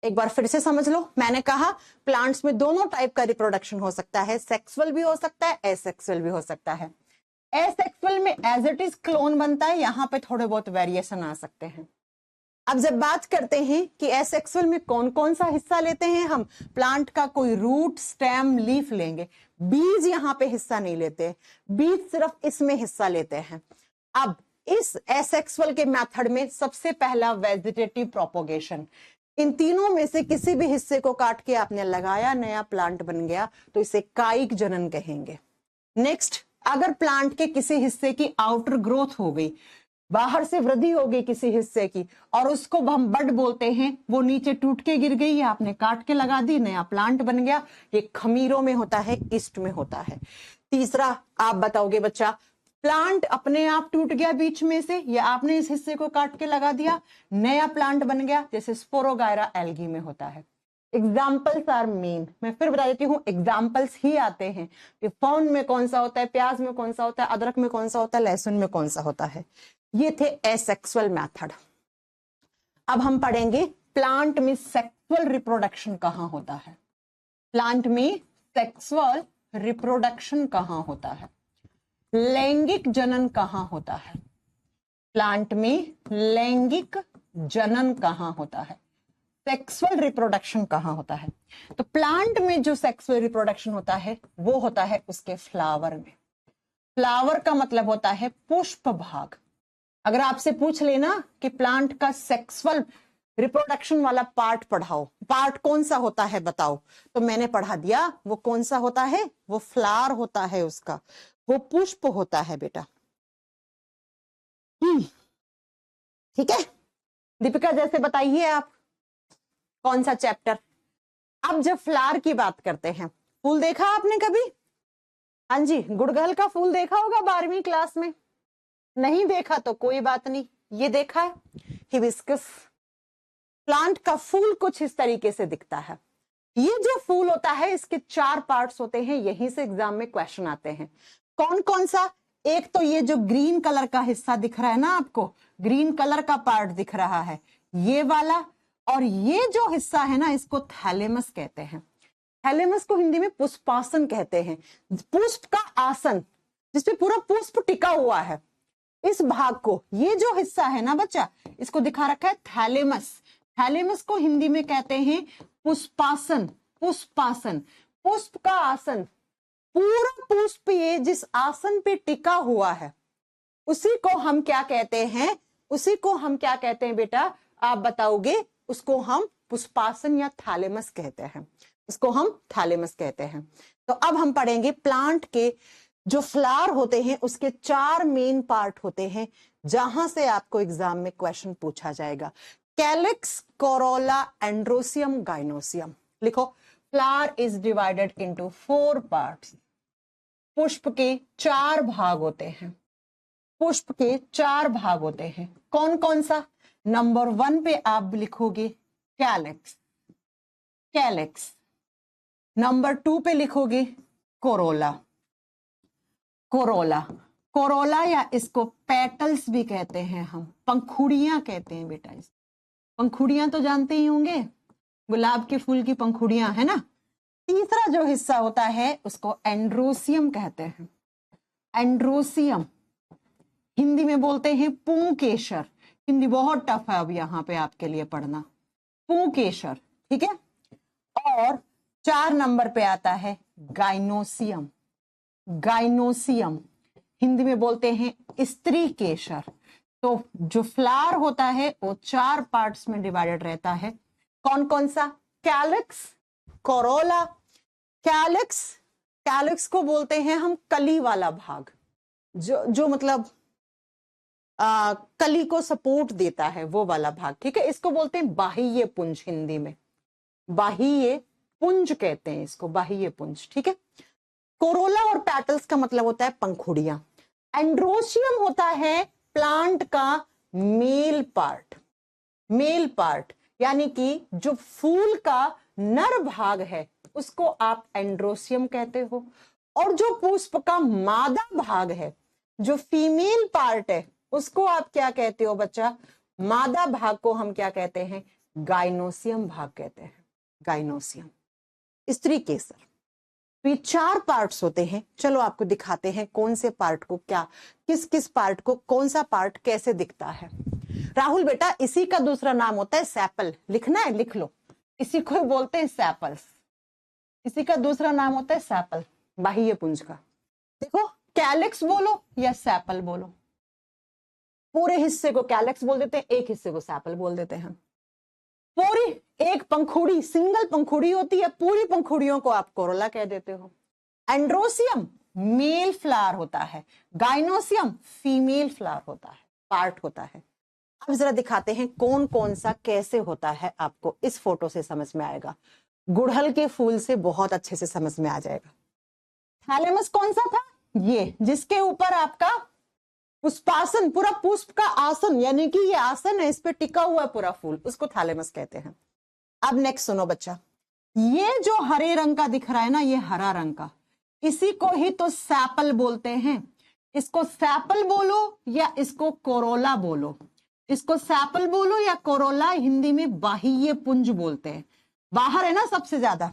एक बार फिर से समझ लो। मैंने कहा प्लांट्स में दोनों टाइप का रिप्रोडक्शन हो सकता है, सेक्सुअल भी हो सकता है, एसेक्सुअल भी हो सकता है। एसेक्सुअल में एज इट इज क्लोन बनता है, यहां पे थोड़े बहुत वेरिएशन आ सकते हैं। अब जब बात करते हैं कि एसेक्सुअल में कौन कौन सा हिस्सा लेते हैं हम, प्लांट का कोई रूट, स्टेम, लीफ लेंगे, बीज यहां पे हिस्सा नहीं लेते, बीज सिर्फ इसमें हिस्सा लेते हैं। अब इस एसेक्सुअल के मेथड में सबसे पहला वेजिटेटिव प्रोपोगेशन। इन तीनों में से किसी भी हिस्से को काट के आपने लगाया, नया प्लांट बन गया, तो इसे कायिक जनन कहेंगे। नेक्स्ट, अगर प्लांट के किसी हिस्से की आउटर ग्रोथ हो गई, बाहर से वृद्धि हो गई किसी हिस्से की, और उसको हम बड बोलते हैं, वो नीचे टूट के गिर गई, आपने काट के लगा दी, नया प्लांट बन गया, ये खमीरों में होता है, ईस्ट में होता है। तीसरा आप बताओगे बच्चा, प्लांट अपने आप टूट गया बीच में से, या आपने इस हिस्से को काट के लगा दिया, नया प्लांट बन गया, जैसे स्पोरोगायरा एल्गी में होता है। एग्जाम्पल्स आर मेन, मैं फिर बता देती हूँ, एग्जाम्पल्स ही आते हैं कि फॉर्न में कौन सा होता है, प्याज में कौन सा होता है, अदरक में कौन सा होता है, लहसुन में कौन सा होता है। ये थे एसेक्सुअल मेथड। अब हम पढ़ेंगे प्लांट में सेक्सुअल रिप्रोडक्शन कहां होता है। प्लांट में सेक्सुअल रिप्रोडक्शन कहां होता है, लैंगिक जनन कहां होता है, प्लांट में लैंगिक जनन कहां होता है, सेक्सुअल रिप्रोडक्शन कहां होता है। तो प्लांट में जो सेक्सुअल रिप्रोडक्शन होता है वो होता है उसके फ्लावर में। फ्लावर का मतलब होता है पुष्प भाग। अगर आपसे पूछ लेना कि प्लांट का सेक्सुअल रिप्रोडक्शन वाला पार्ट पढ़ाओ, पार्ट कौन सा होता है बताओ, तो मैंने पढ़ा दिया, वो कौन सा होता है, वो फ्लावर होता है, उसका वो पुष्प होता है बेटा। ठीक है दीपिका, जैसे बताइए आप कौन सा चैप्टर। अब जब फ्लावर की बात करते हैं, फूल देखा आपने कभी? हाँ जी, गुड़गल का फूल देखा होगा 12वीं क्लास में। नहीं देखा तो कोई बात नहीं, ये देखा है। हिबिस्कस प्लांट का फूल कुछ इस तरीके से दिखता है। ये जो फूल होता है इसके 4 पार्ट्स होते हैं, यहीं से एग्जाम में क्वेश्चन आते हैं। कौन कौन सा? एक तो ये जो ग्रीन कलर का हिस्सा दिख रहा है ना आपको, ग्रीन कलर का पार्ट दिख रहा है ये वाला, और ये जो हिस्सा है ना इसको थैलेमस कहते हैं। थैलेमस को हिंदी में पुष्पासन कहते हैं। पुष्प का आसन जिसपे पूरा पुष्प टिका हुआ है, इस भाग को, ये जो हिस्सा है ना बच्चा, इसको दिखा रखा है थैलेमस। थैलेमस को हिंदी में कहते हैं पुष्पासन। पुष्पासन, पुष्प का आसन, पूरा पुष्प ये जिस आसन पे टिका हुआ है उसी को हम क्या कहते हैं? उसी को हम क्या कहते हैं बेटा? आप बताओगे। उसको हम पुष्पासन या थैलेमस कहते हैं। इसको हम थैलेमस कहते हैं। तो अब हम पढ़ेंगे प्लांट के जो फ्लावर होते हैं उसके 4 मेन पार्ट होते हैं, जहां से आपको एग्जाम में क्वेश्चन पूछा जाएगा। Calyx, corolla, androecium, gynoecium. लिखो, flower is divided into 4 parts. पुष्प के 4 भाग होते हैं। पुष्प के 4 भाग होते हैं। कौन कौन सा? नंबर 1 पे आप लिखोगे कैलिक्स, कैलिक्स। नंबर 2 पे लिखोगे कोरोला, कोरोला। कोरोला या इसको पेटल्स भी कहते हैं हम, पंखुड़ियां कहते हैं बेटा। इस पंखुड़ियां तो जानते ही होंगे, गुलाब के फूल की पंखुड़ियां, है ना। तीसरा जो हिस्सा होता है उसको एंड्रोसियम कहते हैं। एंड्रोसियम हिंदी में बोलते हैं पुंकेसर। हिंदी बहुत टफ है अब यहाँ पे आपके लिए पढ़ना, पुंकेसर, ठीक है। और 4 नंबर पे आता है गाइनोसियम। गाइनोसियम हिंदी में बोलते हैं स्त्री केसर। तो जो फ्लावर होता है वो 4 पार्ट्स में डिवाइडेड रहता है। कौन कौन सा? Calyx, Corolla. कैलिक्स, कैलिक्स को बोलते हैं हम कली वाला भाग, जो मतलब कली को सपोर्ट देता है, वो वाला भाग, ठीक है। इसको बोलते हैं बाह्य पुंज, हिंदी में बाह्य पुंज कहते हैं इसको, बाह्य पुंज, ठीक है। कोरोला और पेटल्स का मतलब होता है पंखुड़ियां। एंड्रोसियम होता है प्लांट का मेल पार्ट। मेल पार्ट यानी कि जो फूल का नर भाग है उसको आप एंड्रोसियम कहते हो, और जो पुष्प का मादा भाग है, जो फीमेल पार्ट है, उसको आप क्या कहते हो बच्चा? मादा भाग को हम क्या कहते हैं? गाइनोसियम भाग कहते हैं। गाइनोसियम, स्त्री केसर। तो ये 4 पार्ट्स होते हैं। चलो आपको दिखाते हैं कौन से पार्ट को क्या, किस किस पार्ट को कौन सा पार्ट कैसे दिखता है। राहुल बेटा, इसी का दूसरा नाम होता है सैपल। लिखना है? लिख लो। इसी को बोलते हैं सैपल्स। इसी का दूसरा नाम होता है सैपल, बाह्य पुंज का। देखो, कैलिक्स बोलो या सैपल बोलो। पूरे हिस्से को कैलिक्स बोल देते हैं, एक हिस्से को सैपल बोल देते हैं। पूरी एक पंखुड़ी, सिंगल पंखुड़ी होती है, पूरी पंखुड़ियों को आप कोरोला कह देते हो। एंड्रोसियम मेल फ्लावर होता है, गाइनोसियम फीमेल फ्लावर होता है, पार्ट होता है। अब जरा दिखाते हैं कौन कौन सा कैसे होता है। आपको इस फोटो से समझ में आएगा, गुड़हल के फूल से बहुत अच्छे से समझ में आ जाएगा। थैलेमस कौन सा था? ये जिसके ऊपर आपका पुष्पासन, पूरा पुष्प का आसन, यानी कि ये आसन है, इस पे टिका हुआ है पूरा फूल, उसको थैलेमस कहते हैं। अब नेक्स्ट सुनो बच्चा, ये जो हरे रंग का दिख रहा है ना, ये हरा रंग का, इसी को ही तो सैपल बोलते हैं। इसको सैपल बोलो या इसको कोरोला बोलो। इसको सैपल बोलो या कोरोला, हिंदी में बाह्य पुंज बोलते हैं। बाहर है ना सबसे ज्यादा,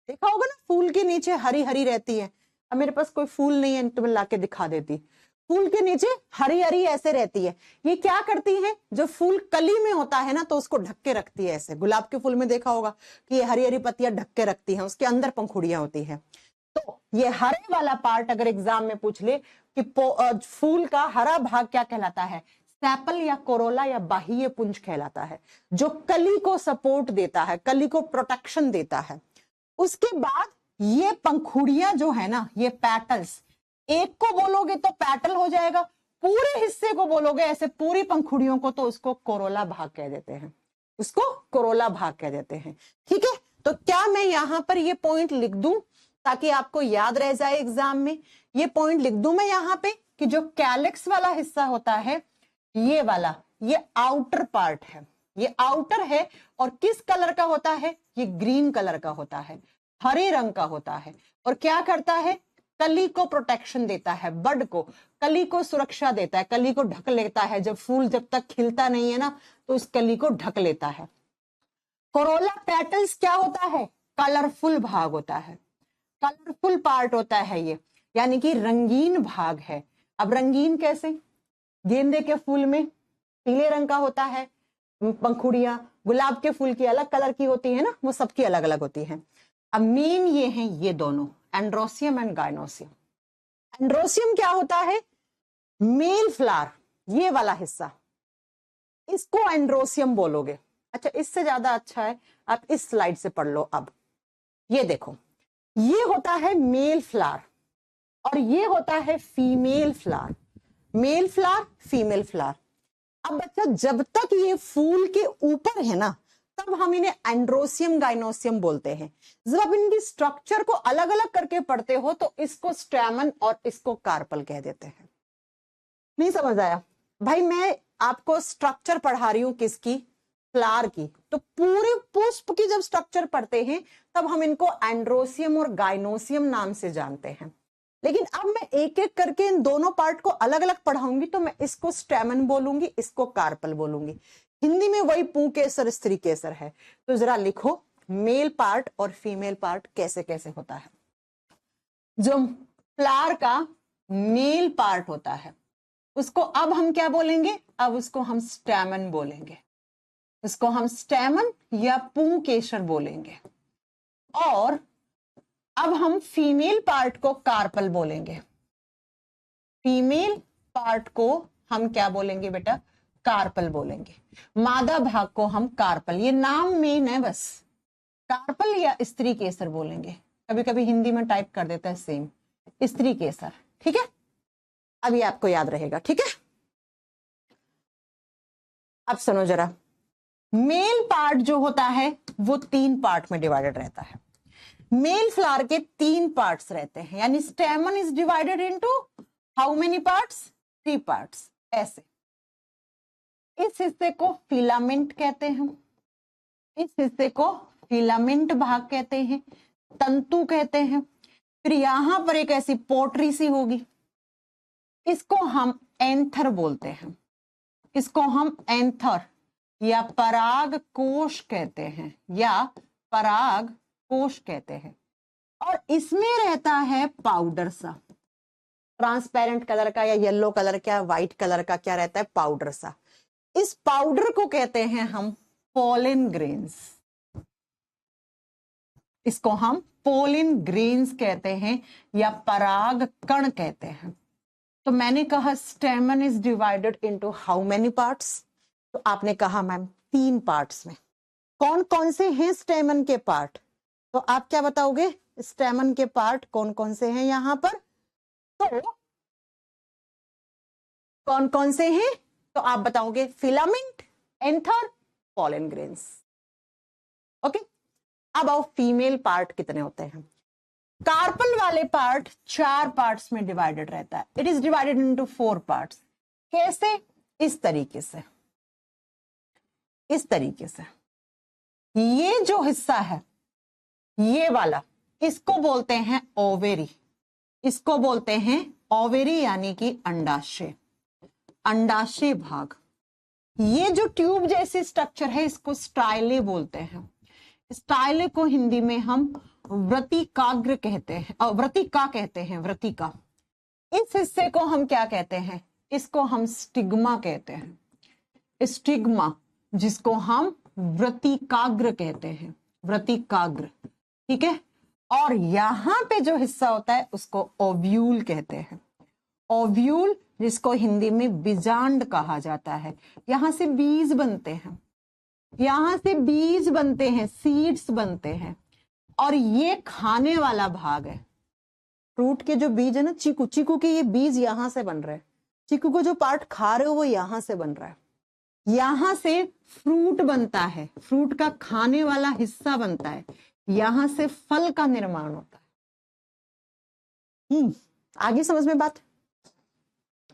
देखा होगा ना, फूल के नीचे हरी हरी रहती है। अब मेरे पास कोई फूल नहीं है तो मैं लाके दिखा देती। फूल के नीचे हरी हरी ऐसे रहती है। ये क्या करती है? जो फूल कली में होता है ना तो उसको ढक के रखती है। ऐसे गुलाब के फूल में देखा होगा कि ये हरी हरी पत्तियां ढक के रखती हैं, उसके अंदर पंखुड़ियां होती है। तो ये हरे वाला पार्ट अगर एग्जाम में पूछ ले कि फूल का हरा भाग क्या कहलाता है, सैपल या कोरोला या बाह्य पुंज कहलाता है, जो कली को सपोर्ट देता है, कली को प्रोटेक्शन देता है। उसके बाद ये पंखुड़ियां जो है ना, ये पेटल्स, एक को बोलोगे तो पेटल हो जाएगा, पूरे हिस्से को बोलोगे ऐसे पूरी पंखुड़ियों को तो उसको कोरोला भाग कह देते हैं, उसको कोरोला भाग कह देते हैं। ठीक है, तो क्या मैं यहां पर ये पॉइंट लिख दूं ताकि आपको याद रह जाए एग्जाम में? ये पॉइंट लिख दूं मैं यहां पे कि जो कैलिक्स वाला हिस्सा होता है ये वाला, ये आउटर पार्ट है, ये आउटर है और किस कलर का होता है, ये ग्रीन कलर का होता है, हरे रंग का होता है। और क्या करता है, कली को प्रोटेक्शन देता है, बड को, कली को सुरक्षा देता है, कली को ढक लेता है। जब फूल जब तक खिलता नहीं है ना तो इस कली को ढक लेता है। कोरोला पेटल्स क्या होता है, कलरफुल भाग होता है, कलरफुल पार्ट होता है ये, यानी कि रंगीन भाग है। अब रंगीन कैसे, गेंदे के फूल में पीले रंग का होता है पंखुड़ियां, गुलाब के फूल की अलग कलर की होती है ना, वो सबकी अलग अलग होती है। अब मेन ये हैं ये दोनों, एंड्रोसियम एंड गाइनोसियम। एंड्रोसियम क्या होता है, मेल फ्लावर, ये वाला हिस्सा, इसको एंड्रोसियम बोलोगे। अच्छा, इससे ज्यादा अच्छा है आप इस स्लाइड से पढ़ लो। अब ये देखो, ये होता है मेल फ्लावर और ये होता है female flower, male flower female flower. अब बच्चा जब तक ये फूल के ऊपर है ना तब हम इन्हें एंड्रोसियम गाइनोसियम बोलते हैं। जब आप इनकी स्ट्रक्चर को अलग अलग करके पढ़ते हो तो इसको स्टैमन और इसको कार्पल कह देते हैं। नहीं समझ आया भाई, मैं आपको स्ट्रक्चर पढ़ा रही हूं किसकी, फ्लावर की। तो पूरे पुष्प की जब स्ट्रक्चर पढ़ते हैं तब हम इनको एंड्रोसियम और गाइनोसियम नाम से जानते हैं। लेकिन अब मैं एक एक करके इन दोनों पार्ट को अलग अलग पढ़ाऊंगी तो मैं इसको स्टैमन बोलूंगी, इसको कार्पल बोलूंगी। हिंदी में वही पुंकेसर स्त्री केसर है। तो जरा लिखो मेल पार्ट और फीमेल पार्ट कैसे कैसे होता है। जो फ्लावर का मेल पार्ट होता है उसको अब हम क्या बोलेंगे, अब उसको हम स्टैमन बोलेंगे, उसको हम स्टैमन या पुंकेसर बोलेंगे। और अब हम फीमेल पार्ट को कार्पल बोलेंगे, फीमेल पार्ट को हम क्या बोलेंगे बेटा, कार्पल बोलेंगे। मादा भाग को हम कार्पल, ये नाम मेन है बस, कार्पल या स्त्री केसर बोलेंगे। कभी कभी हिंदी में टाइप कर देता है सेम, स्त्री केसर। ठीक है, अभी आपको याद रहेगा। ठीक है, अब सुनो जरा, मेल पार्ट जो होता है वो 3 पार्ट में डिवाइडेड रहता है। मेल फ्लावर के 3 पार्ट्स रहते हैं, यानी स्टेमन is divided into how many parts, 3 parts. ऐसे इस हिस्से को फिलामेंट कहते हैं, इस हिस्से को फिलामेंट भाग कहते हैं, तंतु कहते हैं। फिर यहां पर एक ऐसी पोटरी सी होगी, इसको हम एंथर बोलते हैं, इसको हम एंथर या पराग कोश कहते हैं, या पराग कोश कहते हैं। और इसमें रहता है पाउडर सा, ट्रांसपेरेंट कलर का या येलो कलर का, व्हाइट कलर का, क्या रहता है, पाउडर सा। इस पाउडर को कहते हैं हम पोलन ग्रेन्स, इसको हम पोलन ग्रेन्स कहते हैं या पराग कण कहते हैं। तो मैंने कहा स्टेमन is divided into how many parts, तो आपने कहा मैम 3 पार्ट्स में। कौन कौन से हैं स्टेमन के पार्ट, तो आप क्या बताओगे, स्टेमन के पार्ट कौन कौन से हैं यहां पर, तो कौन कौन से हैं, तो आप बताओगे filament, anther, pollen grains. Okay, अब आओ फीमेल पार्ट कितने होते हैं। कार्पल वाले पार्ट 4 पार्ट्स में डिवाइडेड रहता है, it is divided into 4 parts. कैसे, इस तरीके से, इस तरीके से। ये जो हिस्सा है ये वाला, इसको बोलते हैं ओवेरी, इसको बोलते हैं ओवेरी यानी कि अंडाशय, अंडाशय भाग। ये जो ट्यूब जैसी स्ट्रक्चर है इसको स्टाइले बोलते हैं, स्टाइले को हिंदी में हम व्रतिकाग्र कहते हैं, व्रतिका कहते हैं, व्रतिका। इस हिस्से को हम क्या कहते हैं, इसको हम स्टिग्मा कहते हैं, स्टिग्मा, जिसको हम व्रतिकाग्र कहते हैं, व्रतिकाग्र। ठीक है, और यहां पे जो हिस्सा होता है उसको ओव्यूल कहते हैं, ओव्यूल, जिसको हिंदी में बीजांड कहा जाता है। यहां से बीज बनते हैं, यहां से बीज बनते हैं, सीड्स बनते हैं, और ये खाने वाला भाग है। फ्रूट के जो बीज है ना, चीकू, चीकू के ये बीज यहां से बन रहे हैं, चीकू को जो पार्ट खा रहे हो वो यहां से बन रहा है, यहां से फ्रूट बनता है, फ्रूट का खाने वाला हिस्सा बनता है, यहां से फल का निर्माण होता है। आगे समझ में बात,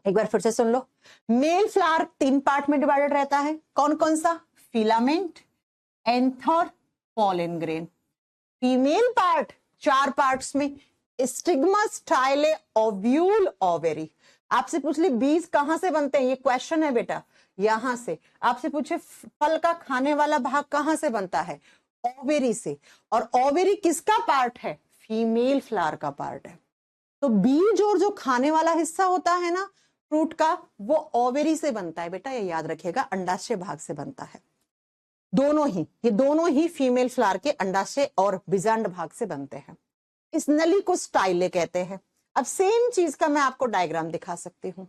एक बार फिर से सुन लो, मेल फ्लावर 3 पार्ट में डिवाइडेड रहता है। कौन कौन सा? Filament, anther, pollen grain. Female part 4 parts में, स्टिग्मा, स्टाइले, ओव्यूल, ओवेरी। आपसे पूछ ली बीज कहां से बनते हैं, ये क्वेश्चन है बेटा, यहां से। आपसे पूछे फल का खाने वाला भाग कहां से बनता है, ओवेरी से। और ओवेरी किसका पार्ट है? फीमेल फ्लावर का पार्ट है। तो बीज और जो खाने वाला हिस्सा होता है ना फ्रूट का, वो ओवेरी से बनता है बेटा, ये याद रखिएगा, अंडाशय भाग से बनता है। दोनों ही, ये दोनों ही फीमेल फ्लावर के अंडाशय और बीजांड भाग से बनते हैं। इस नली को स्टाइले कहते हैं। अब सेम चीज का मैं आपको डायग्राम दिखा सकती हूं।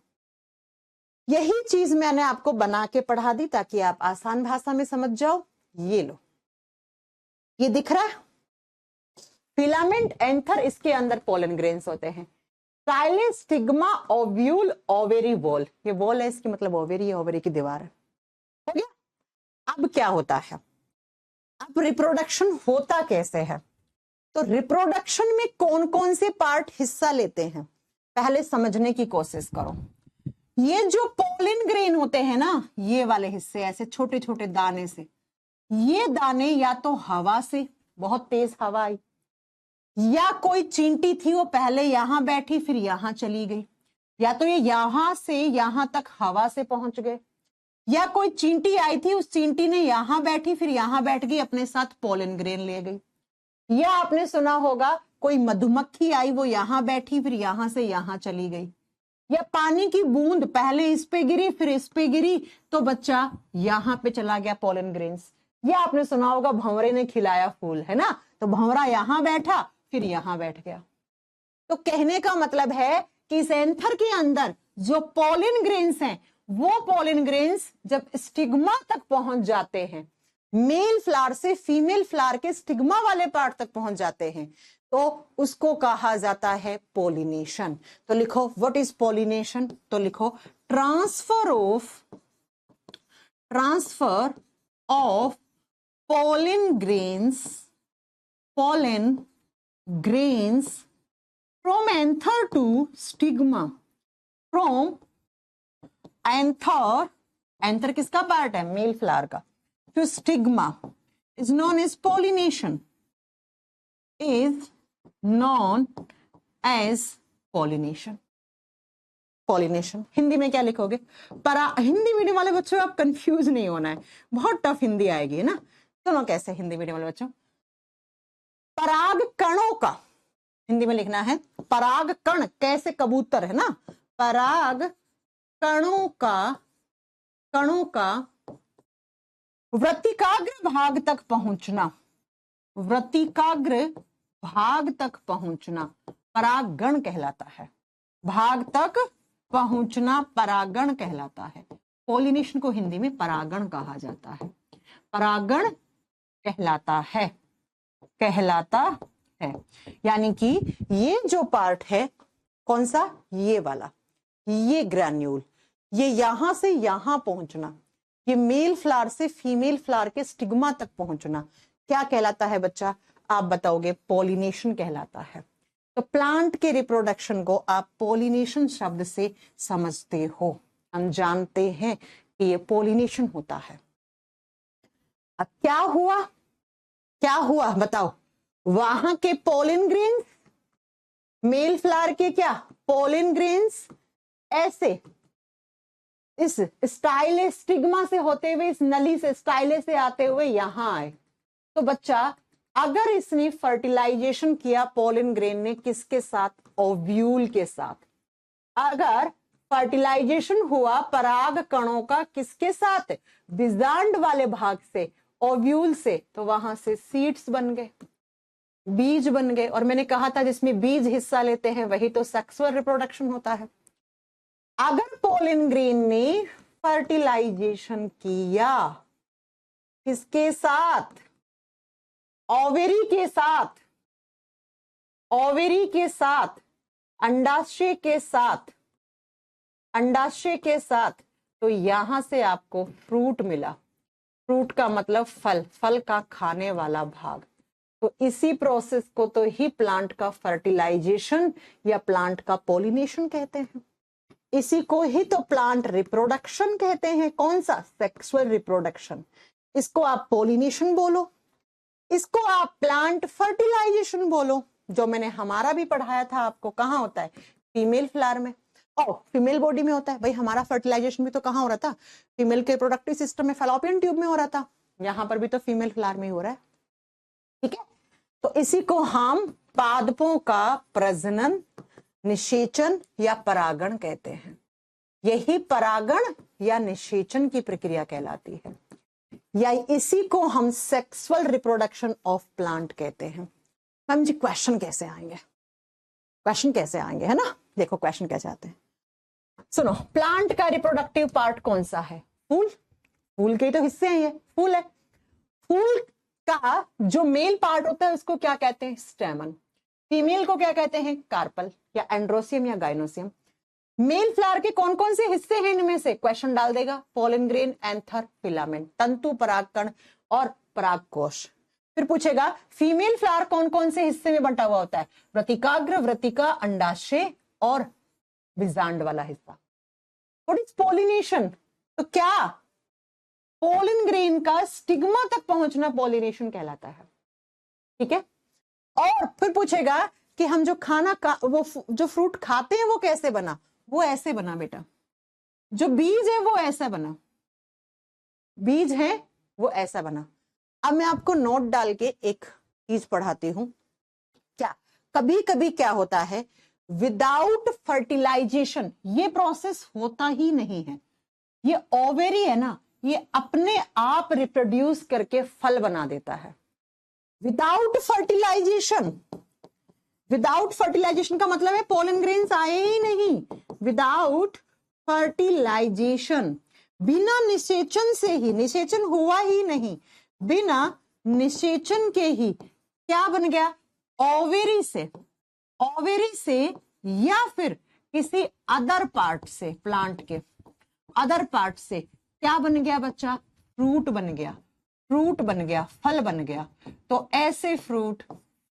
यही चीज मैंने आपको बना के पढ़ा दी ताकि आप आसान भाषा में समझ जाओ। ये लो, ये दिख रहा है फिलामेंट, एंथर, इसके अंदर पोलन ग्रेन्स होते हैं। स्टाइले, स्टिग्मा, ओव्यूल, ओवेरी, वॉल। ये वॉल है, इसकी मतलब ओवेरी है, ओवेरी की दीवार है। हो गया। अब क्या होता है, अब रिप्रोडक्शन होता कैसे है? तो रिप्रोडक्शन में कौन कौन से पार्ट हिस्सा लेते हैं, पहले समझने की कोशिश करो। ये जो पोलन ग्रेन होते हैं ना, ये वाले हिस्से ऐसे छोटे छोटे दाने से, ये दाने या तो हवा से, बहुत तेज हवा आई, या कोई चींटी थी वो पहले यहां बैठी फिर यहां चली गई, या तो ये यहां से यहां तक हवा से पहुंच गए, या कोई चींटी आई थी, उस चींटी ने यहां बैठी फिर यहां बैठ गई, अपने साथ पोलन ग्रेन ले गई। या आपने सुना होगा कोई मधुमक्खी आई, वो यहां बैठी फिर यहां से यहां चली गई, या पानी की बूंद पहले इस पे गिरी फिर इस पे गिरी तो बच्चा यहां पे चला गया, पोलन ग्रेन्स। या आपने सुना होगा भंवरे ने खिलाया फूल, है ना, तो भंवरा यहां बैठा फिर यहां बैठ गया। तो कहने का मतलब है कि इस एंथर के अंदर जो पोलन ग्रेन्स हैं, वो पोलन ग्रेन्स जब स्टिग्मा तक पहुंच जाते हैं, मेल फ्लावर से फीमेल फ्लावर के स्टिग्मा वाले पार्ट तक पहुंच जाते हैं, तो उसको कहा जाता है पोलिनेशन। तो लिखो व्हाट इज पोलिनेशन, तो लिखो transfer of pollen grains from anther to stigma, from anther किसका पार्ट है, मेल फ्लावर का, to stigma is known as pollination, is known as pollination। Hindi में क्या लिखोगे? हिंदी मीडियम वाले बच्चों आप कंफ्यूज नहीं होना है, बहुत टफ हिंदी आएगी, है ना। सुनो कैसे हिंदी मीडियम वाले बच्चों, पराग कणों का हिंदी में लिखना है, पराग कण कैसे कबूतर, है ना, पराग कणों का वृत्तिकाग्र भाग तक पहुंचना, वृत्तिकाग्र भाग तक पहुंचना परागण कहलाता है। भाग तक पहुंचना परागण कहलाता है। पोलिनेशन को हिंदी में परागण कहा जाता है, परागण कहलाता है, यानी कि ये जो पार्ट है कौन सा, ये वाला, ये ग्रैन्यूल, ये यहां से यहां पहुंचना, ये मेल फ्लावर से फीमेल फ्लावर के स्टिग्मा तक पहुंचना, क्या कहलाता है बच्चा, आप बताओगे, पोलिनेशन कहलाता है। तो प्लांट के रिप्रोडक्शन को आप पोलिनेशन शब्द से समझते हो, हम जानते हैं कि ये पोलिनेशन होता है। अब क्या हुआ बताओ, वहां के पोलन ग्रेन्स, मेल फ्लावर के क्या पोलन ग्रेन्स, ऐसे इस स्टाइले स्टिग्मा से होते हुए, इस नली से स्टाइले से आते हुए यहां आए। तो बच्चा अगर इसने फर्टिलाइजेशन किया पोलन ग्रेन ने किसके साथ, ओव्यूल के साथ, अगर फर्टिलाइजेशन हुआ पराग कणों का किसके साथ, बीजांड वाले भाग से, ओव्यूल से, तो वहां से सीड्स बन गए, बीज बन गए। और मैंने कहा था जिसमें बीज हिस्सा लेते हैं वही तो सेक्सुअल रिप्रोडक्शन होता है। अगर पोलन ग्रेन ने फर्टिलाइजेशन किया किसके साथ, ओवेरी के साथ, अंडाशय के साथ, तो यहां से आपको फ्रूट मिला। फ्रूट का मतलब फल का खाने वाला भाग। तो इसी प्रोसेस को तो ही प्लांट का फर्टिलाइजेशन या प्लांट का पोलिनेशन कहते हैं। इसी को ही तो प्लांट रिप्रोडक्शन कहते हैं। कौन सा? Sexual reproduction. इसको आप पोलिनेशन बोलो, इसको आप प्लांट फर्टिलाइजेशन बोलो। जो मैंने हमारा भी पढ़ाया था आपको, कहाँ होता है? फीमेल फ्लावर में और फीमेल बॉडी में होता है। भाई हमारा फर्टिलाइजेशन भी तो कहाँ हो रहा था? फीमेल के रिप्रोडक्टिव सिस्टम में, फैलोपियन ट्यूब में हो रहा था। यहाँ पर भी तो फीमेल फ्लावर में ही हो रहा है। ठीक है, तो इसी को हम पादपों का प्रजनन, निषेचन या परागण कहते हैं। यही परागण या निषेचन की प्रक्रिया कहलाती है, या इसी को हम सेक्सुअल रिप्रोडक्शन ऑफ प्लांट कहते हैं। मैम जी क्वेश्चन कैसे आएंगे? क्वेश्चन कैसे आएंगे, है ना? देखो क्वेश्चन कैसे आते हैं, सुनो। प्लांट का रिप्रोडक्टिव पार्ट कौन सा है? फूल। फूल के तो हिस्से हैं, ये फूल है। फूल का जो मेल पार्ट होता है उसको क्या कहते हैं? स्टेमन। फीमेल को क्या कहते हैं? कार्पल या एंड्रोसियम या गाइनोसियम। मेल फ्लावर के कौन कौन से हिस्से हैं इनमें से? क्वेश्चन डाल देगा। पोलन ग्रेन, एंथर, फिलामेंट, तंतु, परागकण और परागकोश। फिर पूछेगा फीमेल फ्लावर कौन कौन से हिस्से में बंटा हुआ होता है? वृतिकाग्र, वृतिका, अंडाशय और बीजांड वाला हिस्सा। What is pollination? तो क्या पोलन ग्रेन का स्टिग्मा तक पहुंचना पोलिनेशन कहलाता है। ठीक है, और फिर पूछेगा कि हम जो खाना का वो जो फ्रूट खाते हैं वो कैसे बना? वो ऐसे बना बेटा। जो बीज है वो ऐसा बना, बीज है वो ऐसा बना। अब मैं आपको नोट डाल के एक चीज पढ़ाती हूं। क्या कभी कभी क्या होता है, विदाउट फर्टिलाइजेशन ये प्रोसेस होता ही नहीं है। ये ओवेरी है ना, ये अपने आप रिप्रोड्यूस करके फल बना देता है विदाउट फर्टिलाइजेशन। विदाउट फर्टिलाइजेशन का मतलब है पोलन ग्रेन्स आए ही नहीं। विदाउट फर्टिलाइजेशन, बिना निषेचन से ही, निषेचन हुआ ही नहीं, बिना निषेचन के ही क्या बन गया? ओवेरी से, ओवेरी से या फिर किसी अदर पार्ट से, प्लांट के अदर पार्ट से क्या बन गया बच्चा? फ्रूट बन गया, फ्रूट बन गया, फल बन गया। तो ऐसे फ्रूट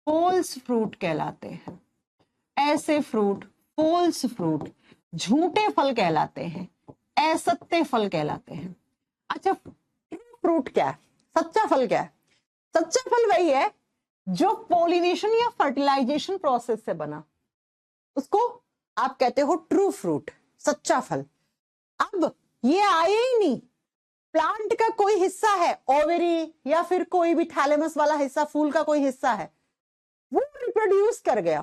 फॉल्स फ्रूट कहलाते हैं। ऐसे फ्रूट फॉल्स फ्रूट, झूठे फल कहलाते हैं, असत्य फल कहलाते हैं। अच्छा, फ्रूट क्या है? सच्चा फल क्या है? सच्चा फल वही है जो पोलिनेशन या फर्टिलाइजेशन प्रोसेस से बना, उसको आप कहते हो ट्रू फ्रूट, सच्चा फल। अब ये आए ही नहीं, प्लांट का कोई हिस्सा है, ओवेरी या फिर कोई भी थैलेमस वाला हिस्सा, फूल का कोई हिस्सा है, वो रिप्रोड्यूस कर गया,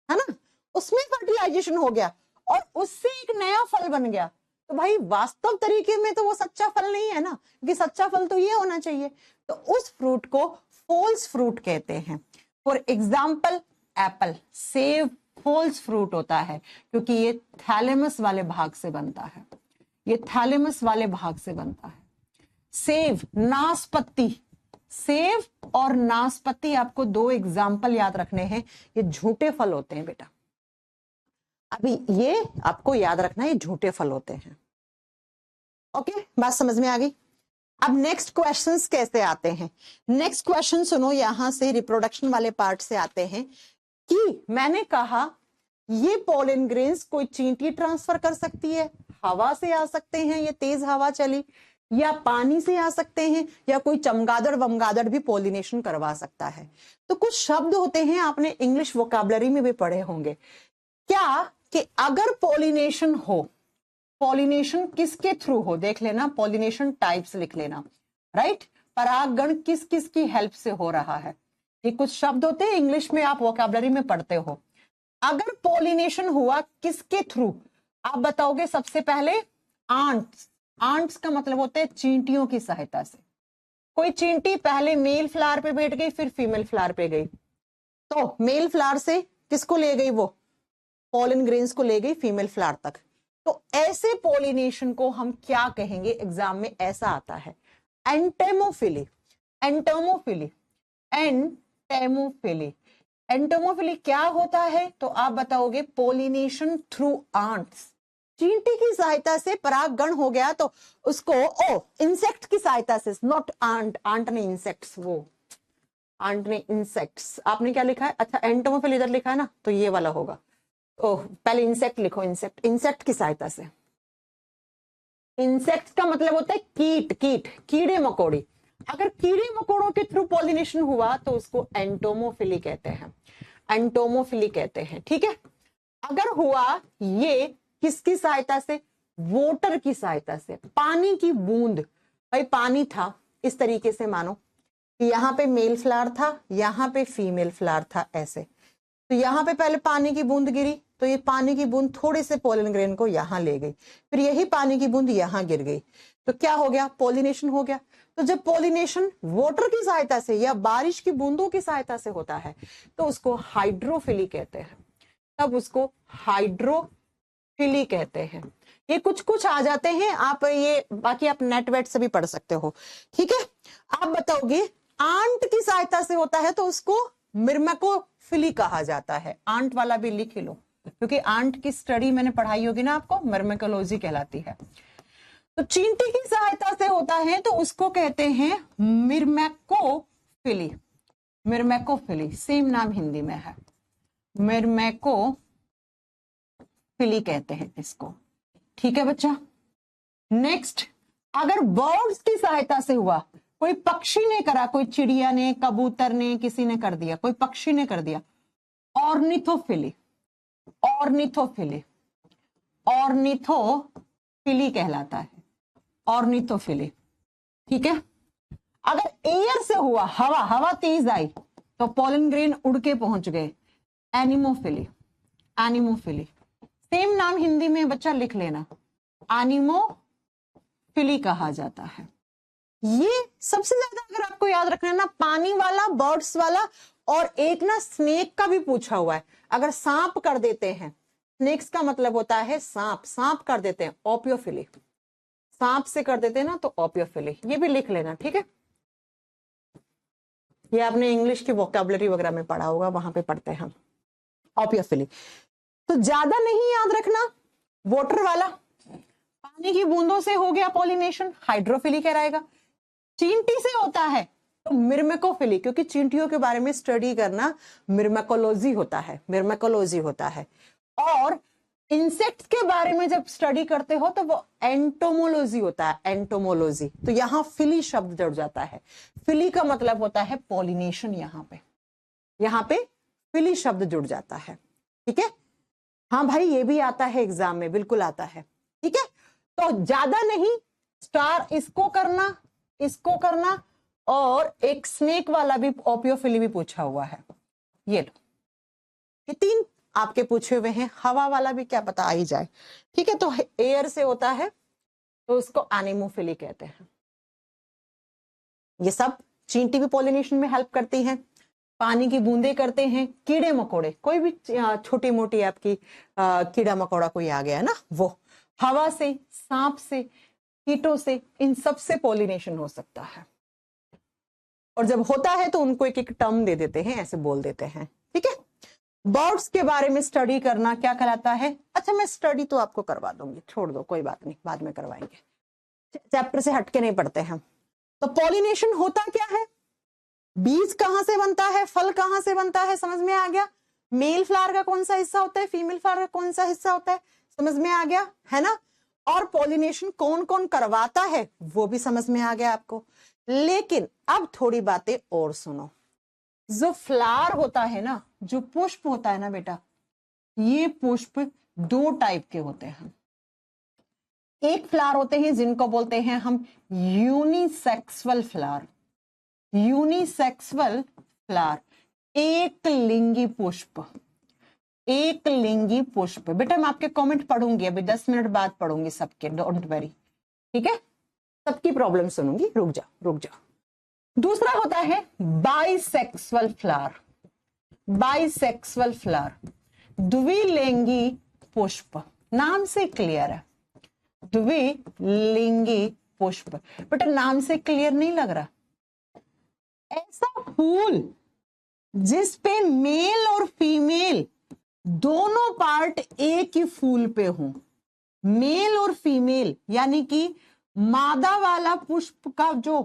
है ना, उसमें फर्टिलाइजेशन हो गया और उससे एक नया फल बन गया। तो भाई वास्तव तरीके में तो वो सच्चा फल नहीं है ना, क्योंकि सच्चा फल तो ये होना चाहिए। तो उस फ्रूट को फॉल्स फ्रूट कहते हैं। फॉर एग्जाम्पल एप्पल, सेब फॉल्स फ्रूट होता है क्योंकि ये थैलेमस वाले भाग से बनता है, ये थैलेमस वाले भाग से बनता है। सेब, नाशपत्ती, सेब और नाशपत्ती, आपको दो एग्जाम्पल याद रखने हैं, ये झूठे फल होते हैं बेटा। अभी ये आपको याद रखना है, ये झूठे फल होते हैं। ओके, बात समझ में आ गई? अब नेक्स्ट क्वेश्चंस कैसे आते हैं? नेक्स्ट क्वेश्चन सुनो, यहां से रिप्रोडक्शन वाले पार्ट से आते हैं कि मैंने कहा ये पोलन ग्रेन्स कोई चींटी ट्रांसफर कर सकती है, हवा से आ सकते हैं, ये तेज हवा चली, या पानी से आ सकते हैं, या कोई चमगादड़ वमगादड़ भी पोलिनेशन करवा सकता है। तो कुछ शब्द होते हैं, आपने इंग्लिश वोकैबुलरी में भी पढ़े होंगे क्या, कि अगर पोलिनेशन हो, पोलिनेशन किसके थ्रू हो, देख लेना, पोलिनेशन टाइप्स लिख लेना, राइट। परागण किस किस की हेल्प से हो रहा है, ये कुछ शब्द होते हैं, इंग्लिश में आप वोकैबुलरी में पढ़ते हो। अगर पोलिनेशन हुआ किसके थ्रू, आप बताओगे सबसे पहले आंट्स। आंट्स का मतलब होता है चींटियों की सहायता से। कोई चींटी पहले मेल फ्लावर पे बैठ गई, फिर फीमेल फ्लावर पे गई, तो मेल फ्लावर से किसको ले गई? वो पोलन ग्रेन्स को ले गई फीमेल फ्लावर तक। तो ऐसे पोलिनेशन को हम क्या कहेंगे? एग्जाम में ऐसा आता है, एंटेमोफिली। एंटेमोफिली, एंटेमोफिली, एंटेमोफिली क्या होता है? तो आप बताओगे पोलिनेशन थ्रू आंट्स, चींटी की सहायता से परागण हो गया, तो उसको इंसेक्ट की सहायता से, नॉट आंट, आंट ने इंसेक्ट्स, वो आंट ने इंसेक्ट्स, आपने क्या लिखा है? अच्छा, एंटेमोफिली इधर लिखा है ना, तो ये वाला होगा। ओह, पहले इंसेक्ट लिखो, इंसेक्ट, इंसेक्ट की सहायता से। इंसेक्ट का मतलब होता है कीट, कीट, कीड़े मकोड़े। अगर कीड़े मकोड़ों के थ्रू पॉलिनेशन हुआ तो उसको एंटोमोफिली कहते हैं, एंटोमोफिली कहते हैं, ठीक है। अगर हुआ ये किसकी सहायता से, वोटर की सहायता से, पानी की बूंद, भाई पानी था इस तरीके से, मानो यहां पे मेल फ्लावर था, यहां पे फीमेल फ्लावर था, ऐसे, तो यहां पे पहले पानी की बूंद गिरी, तो ये पानी की बूंद थोड़े से पोलन ग्रेन को यहां ले गई, फिर यही पानी की बूंद यहां गिर गई, तो क्या हो गया, पॉलिनेशन हो गया। तो जब पॉलिनेशन वाटर की सहायता से या बारिश की बूंदों की सहायता से होता है तो उसको हाइड्रोफिली कहते हैं, तब उसको हाइड्रोफिली कहते हैं। ये कुछ कुछ आ जाते हैं, आप ये बाकी आप नेट वेट से भी पढ़ सकते हो, ठीक है। आप बताओगे आंट की सहायता से होता है तो उसको मिर्मेकोफिली कहा जाता है। आंट वाला भी लिख लो, क्योंकि आंट की स्टडी मैंने पढ़ाई होगी ना आपको, मिर्मेकोलॉजी कहलाती है। तो चींटी की सहायता से होता है तो उसको कहते हैं मिर्मेकोफिली, मिर्मेकोफिली, सेम नाम हिंदी में है, मिर्मेकोफिली कहते हैं इसको, ठीक है बच्चा। नेक्स्ट, अगर बर्ड्स की सहायता से हुआ, कोई पक्षी ने करा, कोई चिड़िया ने, कबूतर ने, किसी ने कर दिया, कोई पक्षी ने कर दिया, ऑर्निथोफिली, ऑर्निथोफिली, ऑर्निथोफिली कहलाता है, ऑर्निथोफिली, ठीक है। अगर एयर से हुआ, हवा, हवा तेज आई तो पोलन ग्रेन उड़ के पहुंच गए, एनिमोफिली, एनिमोफिली, सेम नाम हिंदी में बच्चा लिख लेना, एनिमोफिली कहा जाता है। ये सबसे ज्यादा अगर आपको याद रखना है ना, पानी वाला, बर्ड्स वाला, और एक ना स्नेक का भी पूछा हुआ है। अगर सांप कर देते हैं, स्नेक्स का मतलब होता है सांप, सांप कर देते हैं ओपियोफिली, सांप से कर देते हैं ना तो ओपियोफिली, ये भी लिख लेना, ठीक है। ये आपने इंग्लिश की वोकैबुलरी वगैरह में पढ़ा होगा, वहां पे पढ़ते हैं हम ओपियोफिली। तो ज्यादा नहीं याद रखना, वाटर वाला, पानी की बूंदों से हो गया पॉलिनेशन, हाइड्रोफिली कहलाएगा। चींटी से होता है तो मिर्मेकोफिली, क्योंकि चींटियों के बारे में स्टडी करना मिर्मेकोलॉजी होता है, मिर्मेकोलॉजी होता है। और इंसेक्ट्स के बारे में जब स्टडी करते हो तो वो एंटोमोलॉजी होता है, एंटोमोलॉजी। तो यहां फिली शब्द जुड़ जाता है, फिली का मतलब होता है पॉलिनेशन, यहां पे फिली शब्द जुड़ जाता है, ठीक है। हाँ भाई, ये भी आता है एग्जाम में, बिल्कुल आता है, ठीक है। तो ज्यादा नहीं, स्टार इसको करना, इसको करना, और एक स्नेक वाला भी, ओपियोफिली भी पूछा हुआ है, ये तीन आपके पूछे हुए हैं। हवा वाला भी क्या पता आ ही जाए, ठीक है। तो एयर से होता है तो उसको एनिमोफिली कहते हैं। ये सब चींटी भी पॉलिनेशन में हेल्प करती हैं, पानी की बूंदे करते हैं, कीड़े मकोड़े, कोई भी छोटी मोटी आपकी कीड़ा मकोड़ा कोई आ गया ना, वो हवा से, सांप से, कीटों से, इन सब से पॉलिनेशन हो सकता है। और जब होता है तो उनको एक एक टर्म दे देते हैं, ऐसे बोल देते हैं, ठीक है। बर्ड्स के बारे में स्टडी करना क्या कहलाता है? अच्छा, मैं स्टडी तो आपको करवा दूंगी, छोड़ दो, कोई बात नहीं, बाद में करवाएंगे, चैप्टर से हटके नहीं पढ़ते हम। तो पॉलिनेशन होता क्या है, बीज कहां से बनता है, फल कहां से बनता है, समझ में आ गया। मेल फ्लावर का कौन सा हिस्सा होता है, फीमेल फ्लावर का कौन सा हिस्सा होता है, समझ में आ गया है ना। और पॉलिनेशन कौन कौन करवाता है वो भी समझ में आ गया आपको। लेकिन अब थोड़ी बातें और सुनो। जो फ्लावर होता है ना, जो पुष्प होता है ना बेटा, ये पुष्प दो टाइप के होते हैं। एक फ्लावर होते हैं जिनको बोलते हैं हम यूनिसेक्सुअल फ्लावर, यूनिसेक्सुअल फ्लावर, एक लिंगी पुष्प, एक लिंगी पुष्प। बेटा मैं आपके कमेंट पढ़ूंगी, अभी 10 मिनट बाद पढ़ूंगी सबके, डोंट वरी, ठीक है। सबकी प्रॉब्लम सुनूंगी, रुक जाओ रुक जाओ। दूसरा होता है बाइसेक्सुअल फ्लावर, बाइसेक्सुअल फ्लावर, द्विलिंगी पुष्प, नाम से क्लियर है, द्विलिंगी पुष्प। बेटा नाम से क्लियर नहीं लग रहा? ऐसा फूल जिस पे मेल और फीमेल दोनों पार्ट एक ही फूल पे हो, मेल और फीमेल, यानी कि मादा वाला पुष्प का जो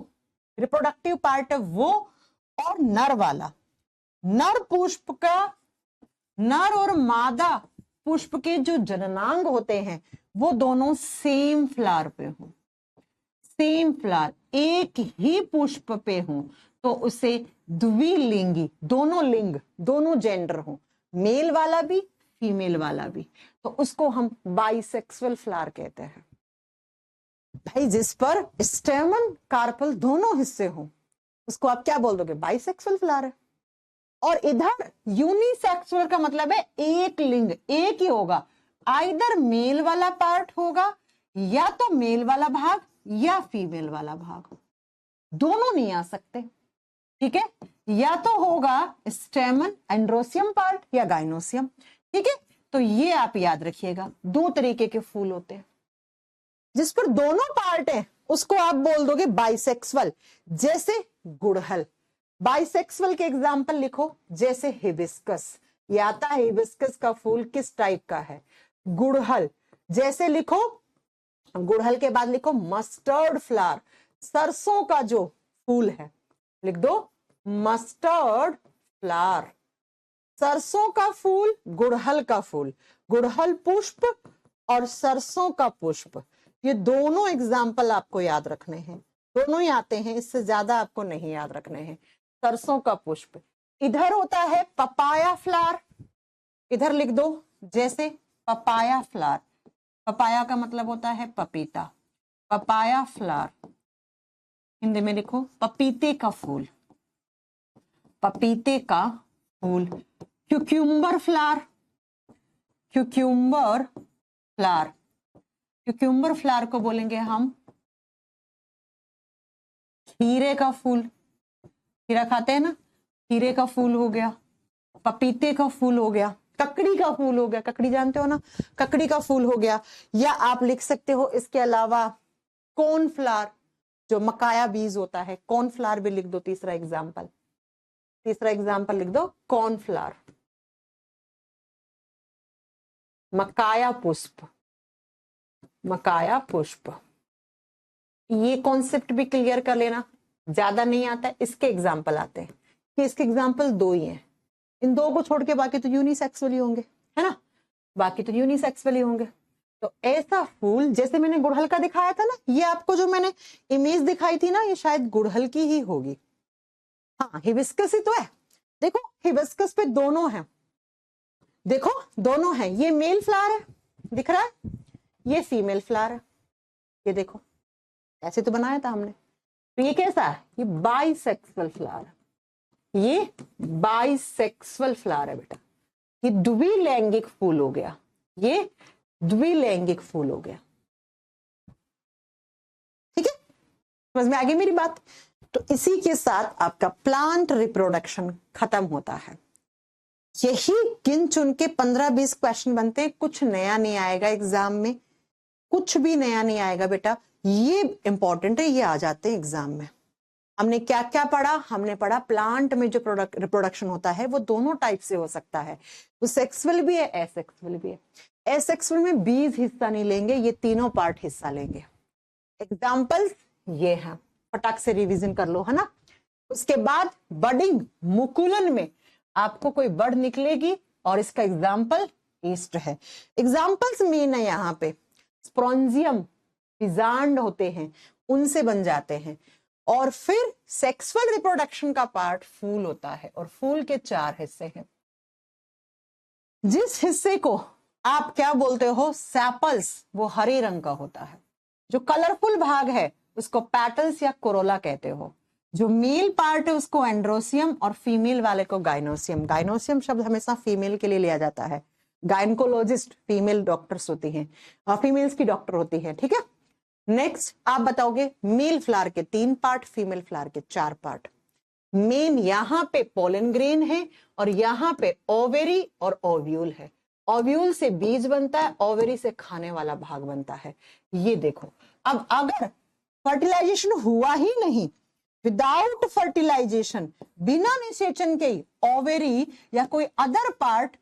रिप्रोडक्टिव पार्ट है वो, और नर वाला, नर पुष्प का, नर और मादा पुष्प के जो जननांग होते हैं वो दोनों सेम फ्लावर पे हो, सेम फ्लावर एक ही पुष्प पे हो, तो उसे द्विलिंगी, दोनों लिंग, दोनों जेंडर हो, मेल वाला भी फीमेल वाला भी, तो उसको हम बाइसेक्सुअल फ्लावर कहते हैं। भाई जिस पर स्टेमन कार्पल दोनों हिस्से हो उसको आप क्या बोल दोगे? बाइसेक्सुअल फ्लावर है। और इधर यूनिसेक्सुअल का मतलब है एक लिंग, एक ही होगा, आइदर मेल वाला पार्ट होगा या तो मेल वाला भाग या फीमेल वाला भाग, दोनों नहीं आ सकते, ठीक है? या तो होगा स्टेमन एंड्रोसियम पार्ट या गाइनोसियम, ठीक है? तो ये आप याद रखिएगा, दो तरीके के फूल होते हैं, जिस पर दोनों पार्ट है उसको आप बोल दोगे बाइसेक्सुअल। जैसे गुड़हल, बाइसेक्सुअल के एग्जाम्पल लिखो, जैसे हिबिस्कस, ये आता है हिबिस्कस का फूल किस टाइप का है? गुड़हल। जैसे लिखो, गुड़हल के बाद लिखो मस्टर्ड फ्लावर, सरसों का जो फूल है, लिख दो मस्टर्ड फ्लावर, सरसों का फूल, गुड़हल का फूल, गुड़हल पुष्प और सरसों का पुष्प, ये दोनों एग्जाम्पल आपको याद रखने हैं, दोनों ही आते हैं, इससे ज्यादा आपको नहीं याद रखने हैं। सरसों का पुष्प। इधर होता है पपाया फ्लावर, इधर लिख दो जैसे पपाया फ्लावर, पपाया का मतलब होता है पपीता, पपाया फ्लावर, हिंदी में लिखो पपीते का फूल, पपीते का फूल। Cucumber flower, cucumber flower, cucumber flower को बोलेंगे हम खीरे का फूल, खीरा खाते हैं ना, खीरे का फूल हो गया, पपीते का फूल हो गया, ककड़ी का फूल हो गया, ककड़ी जानते हो ना, ककड़ी का फूल हो गया। या आप लिख सकते हो इसके अलावा कॉर्नफ्लावर, जो मकाया बीज होता है, कॉर्नफ्लावर भी लिख दो, तीसरा एग्जाम्पल, तीसरा एग्जाम्पल लिख दो कॉर्नफ्लावर। मकाया पुष्प, मकाया पुष्प, ये कॉन्सेप्ट भी क्लियर कर लेना, ज्यादा नहीं आता है, इसके एग्जाम्पल आते हैं कि इसके एग्जाम्पल दो ही हैं, इन दो को छोड़ के बाकी तो यूनिसेक्सुअल ही होंगे, है ना, बाकी तो यूनिसेक्सुअल ही होंगे। तो ऐसा फूल जैसे मैंने गुड़हल का दिखाया था ना, ये आपको जो मैंने इमेज दिखाई थी ना, ये शायद गुड़हल की ही होगी, हाँ हिबिस्कस ही तो है। देखो हिबिस्कस पे दोनों हैं, देखो दोनों हैं, ये मेल फ्लावर है दिख रहा है, ये फीमेल फ्लावर है, ये देखो ऐसे तो बनाया था हमने। तो ये कैसा है? ये बाइसेक्सुअल फ्लावर है, ये बाइसेक्सुअल फ्लावर है बेटा, ये द्विलैंगिक फूल हो गया, ये द्विलैंगिक फूल हो गया, ठीक है, समझ में आ गई मेरी बात? तो इसी के साथ आपका प्लांट रिप्रोडक्शन खत्म होता है। यही गिन चुन के 15-20 क्वेश्चन बनते हैं, कुछ नया नहीं आएगा एग्जाम में, कुछ भी नया नहीं आएगा बेटा, ये इंपॉर्टेंट है, ये आ जाते हैं एग्जाम में। हमने क्या क्या पढ़ा? हमने पढ़ा प्लांट में जो रिप्रोडक्शन होता है वो दोनों टाइप से हो सकता है, वो सेक्सुअल भी है, एसेक्सुअल भी है। एसेक्सुअल में बीज हिस्सा नहीं लेंगे, ये तीनों पार्ट हिस्सा लेंगे। एग्जाम्पल्स ये हैं, फटाक से रिवीजन कर लो, है ना। उसके बाद बडिंग, मुकुलन में आपको कोई बर्ड निकलेगी और इसका एग्जाम्पल ईस्ट है। एग्जाम्पल्स मेन है यहाँ पे, स्प्रोंजियम, फिजांड होते हैं, उनसे बन जाते हैं। और फिर सेक्सुअल रिप्रोडक्शन का पार्ट फूल होता है, और फूल के 4 हिस्से हैं। जिस हिस्से को आप क्या बोलते हो, सैपल्स, वो हरे रंग का होता है। जो कलरफुल भाग है उसको पैटल्स या कोरोला कहते हो। जो मेल पार्ट है उसको एंड्रोसियम और फीमेल वाले को गाइनोसियम। गाइनोसियम शब्द हमेशा फीमेल के लिए लिया जाता है, गायनकोलॉजिस्ट फीमेल डॉक्टर्स होती हैं, फीमेल्स की डॉक्टर होती है, ठीक है। नेक्स्ट आप बताओगे मेल फ्लावर के 3 पार्ट, फीमेल फ्लावर के 4 पार्ट। मेन यहाँ पे पोलन ग्रेन है और यहाँ पे ओवेरी और ओव्यूल है। ओव्यूल से बीज बनता है, ओवेरी से खाने वाला भाग बनता है। ये देखो, अब अगर फर्टिलाइजेशन हुआ ही नहीं, विदाउट फर्टिलाइजेशन, बिना निषेचन के ओवेरी या कोई अदर पार्ट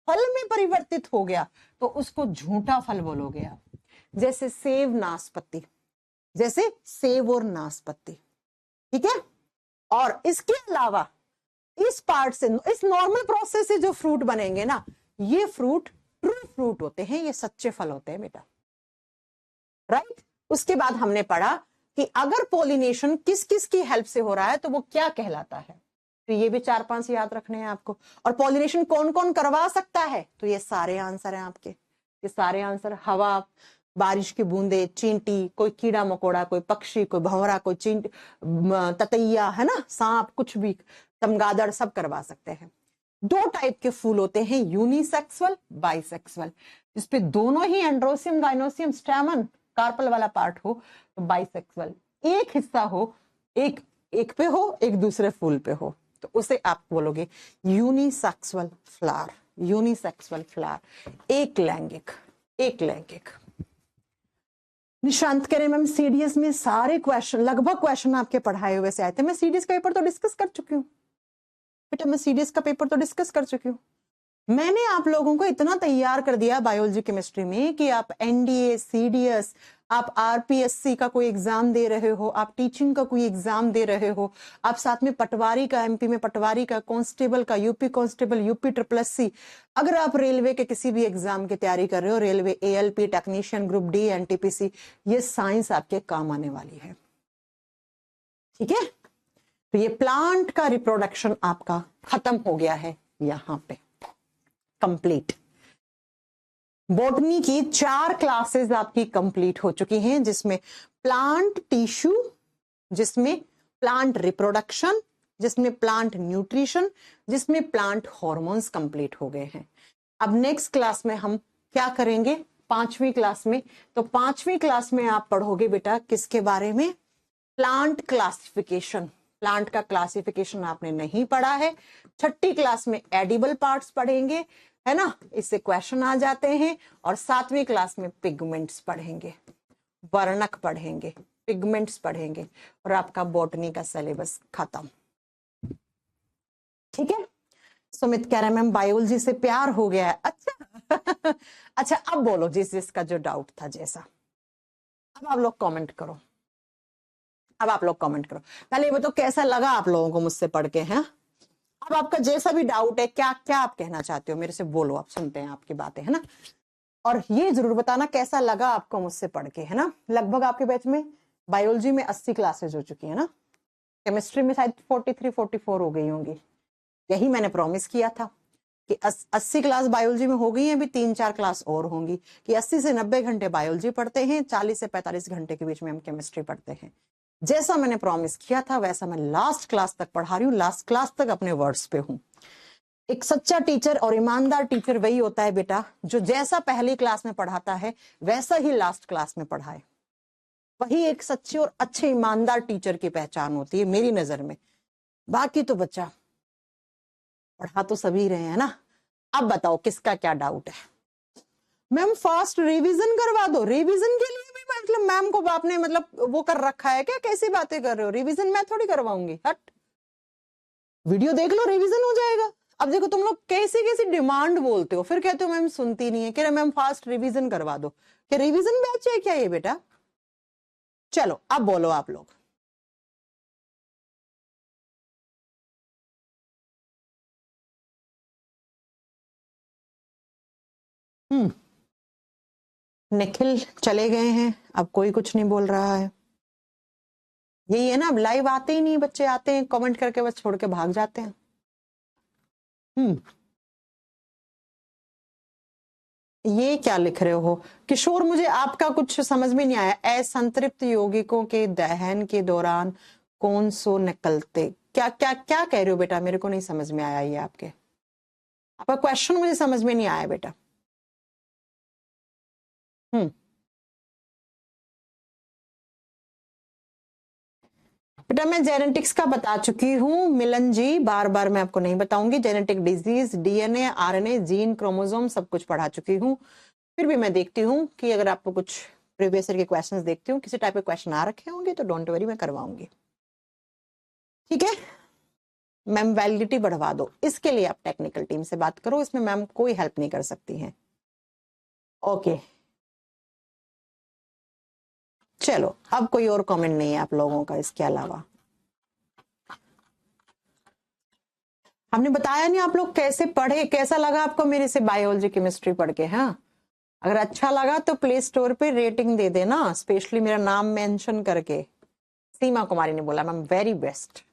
फल में परिवर्तित हो गया, तो उसको झूठा फल बोलोगे आप। जैसे सेब, नाशपाती, जैसे सेब और नाशपाती, ठीक है। और इसके अलावा इस पार्ट से, इस नॉर्मल प्रोसेस से जो फ्रूट बनेंगे ना, ये फ्रूट ट्रू फ्रूट होते हैं, ये सच्चे फल होते हैं बेटा, राइट। उसके बाद हमने पढ़ा कि अगर पॉलिनेशन किस किस की हेल्प से हो रहा है तो वो क्या कहलाता है, तो ये भी 4-5 याद रखने हैं आपको। और पॉलिनेशन कौन कौन करवा सकता है, तो ये सारे आंसर हैं आपके, ये सारे आंसर, हवा, बारिश की बूंदे, चींटी, कोई कीड़ा मकोड़ा, कोई पक्षी, कोई भंवरा, कोई चींटी, ततैया, है ना, सांप, कुछ भी, चमगादड़, सब करवा सकते हैं। 2 टाइप के फूल होते हैं, यूनिसेक्सुअल, बाइसेक्सुअल, जिसपे दोनों ही एंड्रोसियम, गाइनोसियम, स्टैमन, कार्पल वाला पार्ट हो तो बाइसेक्सुअल, एक हिस्सा हो, एक पे हो, एक दूसरे फूल पे हो, तो उसे आप बोलोगे यूनिसेक्सुअल फ्लावर, यूनिसेक्सुअल फ्लावर, एक लैंगिक, एक लैंगिक। निशांत कह रहे मैम सीडीएस में सारे क्वेश्चन, लगभग क्वेश्चन आपके पढ़ाए हुए से आए थे। मैं सीडीएस का पेपर तो डिस्कस कर चुकी हूँ बेटा, मैं सीडीएस का पेपर तो डिस्कस कर चुकी हूँ। मैंने आप लोगों को इतना तैयार कर दिया बायोलॉजी केमिस्ट्री में कि आप एनडीए, सीडीएस, आप आरपीएससी का कोई एग्जाम दे रहे हो, आप टीचिंग का कोई एग्जाम दे रहे हो, आप साथ में पटवारी का, एमपी में पटवारी का, कांस्टेबल का, यूपी कांस्टेबल, यूपी SSS, अगर आप रेलवे के किसी भी एग्जाम की तैयारी कर रहे हो, railway ALP technician, group D, NTPC, ये साइंस आपके काम आने वाली है, ठीक है। तो ये प्लांट का रिप्रोडक्शन आपका खत्म हो गया है, यहां पे कंप्लीट। बॉटनी की 4 क्लासेस आपकी कंप्लीट हो चुकी हैं, जिसमें प्लांट टिश्यू, जिसमें प्लांट रिप्रोडक्शन, जिसमें प्लांट न्यूट्रिशन, जिसमें प्लांट हॉर्मोन्स कंप्लीट हो गए हैं। अब नेक्स्ट क्लास में हम क्या करेंगे, 5वीं क्लास में, तो 5वीं क्लास में आप पढ़ोगे बेटा किसके बारे में, प्लांट क्लासिफिकेशन। प्लांट का क्लासिफिकेशन आपने नहीं पढ़ा है। 6ठी क्लास में एडिबल पार्ट्स पढ़ेंगे, है ना, इससे क्वेश्चन आ जाते हैं। और 7वीं क्लास में पिगमेंट्स पढ़ेंगे, वर्णक पढ़ेंगे, पिगमेंट्स पढ़ेंगे, और आपका बॉटनी का सिलेबस खत्म, ठीक है। सुमित कह रहे हैं मैम बायोलॉजी से प्यार हो गया है, अच्छा अच्छा, अब बोलो जिसका जो डाउट था जैसा, अब आप लोग कमेंट करो, अब आप लोग कमेंट करो। पहले ये बताओ कैसा लगा आप लोगों को मुझसे पढ़ के, हैं। अब आपका जैसा भी डाउट है, क्या क्या आप कहना चाहते हो मेरे से बोलो, आप सुनते हैं आपकी बातें, है ना। और ये जरूर बताना कैसा लगा आपको मुझसे पढ़ के, है ना। लगभग आपके बैच में बायोलॉजी में 80 क्लासेज हो चुकी है ना, केमिस्ट्री में शायद 43-44 हो गई होंगी। यही मैंने प्रॉमिस किया था कि 80 क्लास बायोलॉजी में हो गई है, अभी 3-4 क्लास और होंगी, कि 80 से 90 घंटे बायोलॉजी पढ़ते हैं, 40 से 45 घंटे के बीच में हम केमिस्ट्री पढ़ते हैं। जैसा मैंने प्रॉमिस किया था वैसा मैं लास्ट क्लास तक पढ़ा रही हूँ, लास्ट क्लास तक अपने वर्ड्स पे हूँ। एक सच्चा टीचर और ईमानदार टीचर वही होता है बेटा जो जैसा पहली क्लास में पढ़ाता है वैसा ही लास्ट क्लास में पढ़ाए, वही एक सच्चे और अच्छे ईमानदार टीचर की पहचान होती है मेरी नजर में। बाकी तो बच्चा पढ़ा तो सभी रहे हैं ना। अब बताओ किसका क्या डाउट है। मैम फास्ट रिवीजन करवा दो, रिवीजन के लिए भी मतलब मैम को आपने मतलब वो कर रखा है क्या, कैसी बातें कर रहे हो, रिवीजन मैं थोड़ी करवाऊंगी, हट, वीडियो देख लो रिवीजन हो जाएगा। अब देखो तुम लोग कैसी कैसी डिमांड बोलते हो, फिर कहते हो मैम सुनती नहीं है, कह रहे मैम फास्ट रिवीजन करवा दो, क्या रिवीजन बैच है क्या ये बेटा। चलो अब बोलो आप लोग। निखिल चले गए हैं, अब कोई कुछ नहीं बोल रहा है। यही है ना, अब लाइव आते ही नहीं बच्चे, आते हैं कमेंट करके बस छोड़ के भाग जाते हैं। ये क्या लिख रहे हो किशोर, मुझे आपका कुछ समझ में नहीं आया। असंतृप्त यौगिकों के दहन के दौरान कौन सो निकलते, क्या क्या क्या कह रहे हो बेटा, मेरे को नहीं समझ में आया ये आपका क्वेश्चन मुझे समझ में नहीं आया बेटा। बेटा मैं जेनेटिक्स का बता चुकी हूँ मिलन जी, बार बार मैं आपको नहीं बताऊंगी। Genetic disease, DNA, RNA, gene, chromosome सब कुछ पढ़ा चुकी हूँ। फिर भी मैं देखती हूँ कि अगर आपको कुछ प्रीवियस ईयर के क्वेश्चंस देखती हूँ, किसी टाइप के क्वेश्चन आ रखे होंगे तो डोंट वरी, मैं करवाऊंगी, ठीक है। मैम वैलिडिटी बढ़वा दो, इसके लिए आप टेक्निकल टीम से बात करो, इसमें मैम कोई हेल्प नहीं कर सकती हैं। ओके चलो, अब कोई और कमेंट नहीं है आप लोगों का इसके अलावा। हमने बताया नहीं आप लोग कैसे पढ़े, कैसा लगा आपको मेरे से बायोलॉजी केमिस्ट्री पढ़ के, हाँ अगर अच्छा लगा तो प्ले स्टोर पे रेटिंग दे देना, स्पेशली मेरा नाम मेंशन करके। सीमा कुमारी ने बोला मैम वेरी बेस्ट।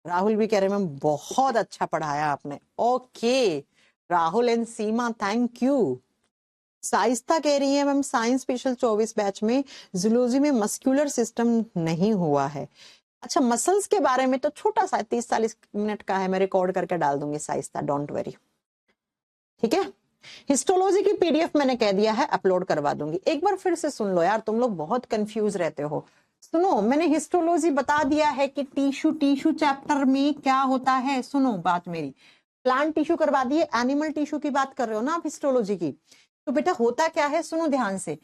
राहुल भी कह रहे मैम बहुत अच्छा पढ़ाया आपने। Okay Rahul and Seema thank you. Shaista कह रही है मैम साइंस स्पेशल 24 बैच में जूलॉजी में मस्कुलर सिस्टम नहीं हुआ है। अच्छा मसल्स के बारे में तो छोटा सा 30-40 मिनट का है, मैं रिकॉर्ड करके डाल दूंगी साइस्ता, डोंट वरी। ठीक है, हिस्टोलॉजी की पीडीएफ मैंने कह दिया है अपलोड करवा दूंगी। एक बार फिर से सुन लो यार, तुम लोग बहुत कंफ्यूज रहते हो। सुनो, मैंने हिस्टोलॉजी बता दिया है कि टिश्यू चैप्टर में क्या होता है। सुनो बात मेरी, प्लांट टिश्यू करवा दिए, एनिमल टिश्यू की बात कर रहे हो ना आप हिस्टोलॉजी की, तो बेटा होता क्या है सुनो ध्यान से।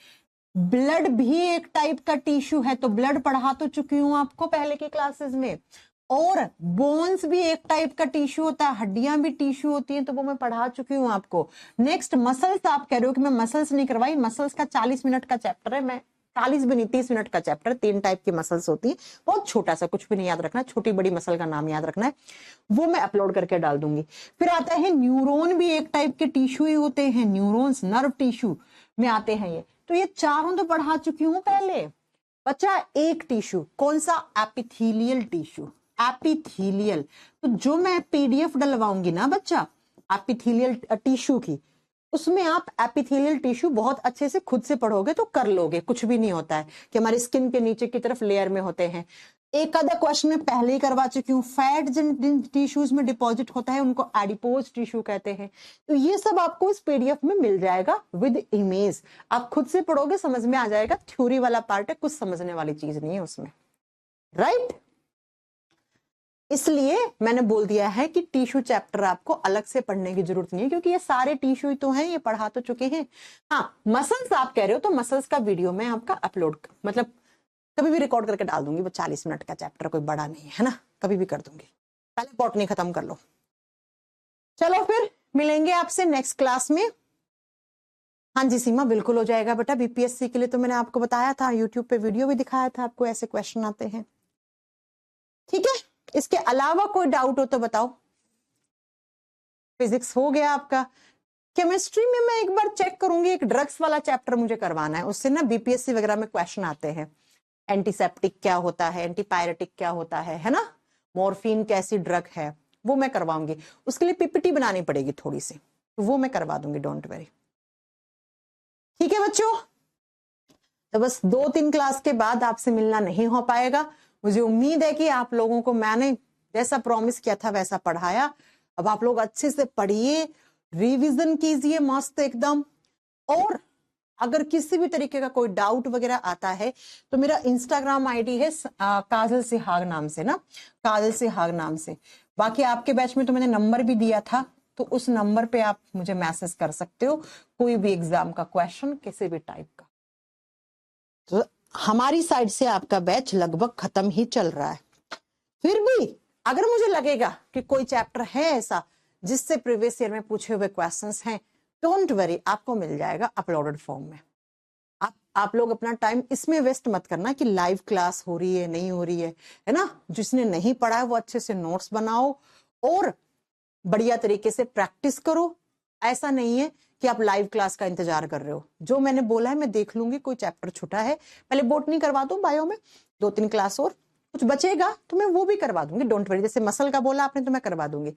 ब्लड भी एक टाइप का टिश्यू है, तो ब्लड पढ़ा तो चुकी हूं आपको पहले की क्लासेस में। और बोन्स भी एक टाइप का टिश्यू होता है, हड्डियां भी टिश्यू होती हैं, तो वो मैं पढ़ा चुकी हूं आपको। नेक्स्ट मसल्स, आप कह रहे हो कि मैं मसल्स नहीं करवाई। मसल्स का 40 मिनट का चैप्टर है, मैं 40 भी नहीं 30 मिनट का चैप्टर। 3 टाइप की मसल्स होती है, बहुत छोटा सा, कुछ भी नहीं याद रखना, छोटी बड़ी मसल का नाम याद रखना है, वो मैं अपलोड करके डाल दूंगी। फिर आता है न्यूरॉन भी एक टाइप के टिश्यू ही होते हैं, न्यूरॉन्स नर्व टिश्यू में आते हैं ये। तो ये चारों तो पढ़ा चुकी हूं पहले। बच्चा एक टिश्यू, कौन सा? Epithelial tissue, epithelial. तो जो मैं पीडीएफ डलवाऊंगी ना बच्चा एपिथेलियल टिश्यू की, उसमें आप एपिथेलियल टिश्यू बहुत अच्छे से खुद से पढ़ोगे तो कर लोगे। कुछ भी नहीं होता है कि हमारी स्किन के नीचे की तरफ लेयर में होते हैं। एक आधा क्वेश्चन में पहले ही करवा चुकी हूँ। फैट जिन टिश्यूज में डिपॉजिट होता है उनको एडिपोज टिश्यू कहते हैं। तो ये सब आपको इस पीडीएफ में मिल जाएगा विद इमेज। आप खुद से पढ़ोगे समझ में आ जाएगा। थ्योरी वाला पार्ट है, कुछ समझने वाली चीज नहीं है उसमें, राइट? इसलिए मैंने बोल दिया है कि टिश्यू चैप्टर आपको अलग से पढ़ने की जरूरत नहीं है, क्योंकि ये सारे टिश्यू तो हैं, ये पढ़ा तो चुके हैं। हाँ मसल्स आप कह रहे हो तो मसल्स का वीडियो मैं आपका अपलोड मतलब कभी भी रिकॉर्ड करके डाल दूंगी। वो 40 मिनट का चैप्टर कोई बड़ा नहीं है ना, कभी भी कर दूंगी। पहले बॉटनी खत्म कर लो। चलो फिर मिलेंगे आपसे नेक्स्ट क्लास में। हाँ जी सीमा बिल्कुल हो जाएगा बेटा। बीपीएससी के लिए तो मैंने आपको बताया था, यूट्यूब पे वीडियो भी दिखाया था आपको, ऐसे क्वेश्चन आते हैं। ठीक है, इसके अलावा कोई डाउट हो तो बताओ। फिजिक्स हो गया आपका। केमिस्ट्री में मैं एक बार चेक करूंगी, एक ड्रग्स वाला चैप्टर मुझे करवाना है, उससे ना बीपीएससी वगैरह में क्वेश्चन आते हैं। एंटीसेप्टिक क्या होता है, एंटीपायरेटिक क्या होता है ना, मॉर्फिन कैसी ड्रग है, वो मैं करवाऊंगी। उसके लिए पीपीटी बनानी पड़ेगी थोड़ी सी, तो वो मैं करवा दूंगी, डोंट वरी। ठीक है बच्चों, तो बस 2-3 क्लास के बाद आपसे मिलना नहीं हो पाएगा। मुझे उम्मीद है कि आप लोगों को मैंने जैसा प्रॉमिस किया था वैसा पढ़ाया। अब आप लोग अच्छे से पढ़िए, रिवीजन कीजिए मस्त एकदम। और अगर किसी भी तरीके का कोई डाउट वगैरह आता है तो मेरा इंस्टाग्राम आईडी है काजल सिहाग नाम से ना, काजल सिहाग नाम से। बाकी आपके बैच में तो मैंने नंबर भी दिया था, तो उस नंबर पे आप मुझे मैसेज कर सकते हो, कोई भी एग्जाम का क्वेश्चन किसी भी टाइप का। तो हमारी साइड से आपका बैच लगभग खत्म ही चल रहा है। फिर भी अगर मुझे लगेगा कि कोई चैप्टर है ऐसा जिससे प्रीवियस ईयर में पूछे हुए क्वेश्चंस हैं, डोंट वरी, आपको मिल जाएगा अपलोडेड फॉर्म में। आप लोग अपना टाइम इसमें वेस्ट मत करना कि लाइव क्लास हो रही है नहीं हो रही है ना। जिसने नहीं पढ़ा है वो अच्छे से नोट्स बनाओ और बढ़िया तरीके से प्रैक्टिस करो। ऐसा नहीं है कि आप लाइव क्लास का इंतजार कर रहे हो। जो मैंने बोला है मैं देख लूंगी, कोई चैप्टर छूटा है पहले बॉटनी करवा दूं, बायो में 2-3 क्लास और कुछ बचेगा तो मैं वो भी करवा दूंगी, डोंट वरी। जैसे मसल का बोला आपने तो मैं करवा दूंगी।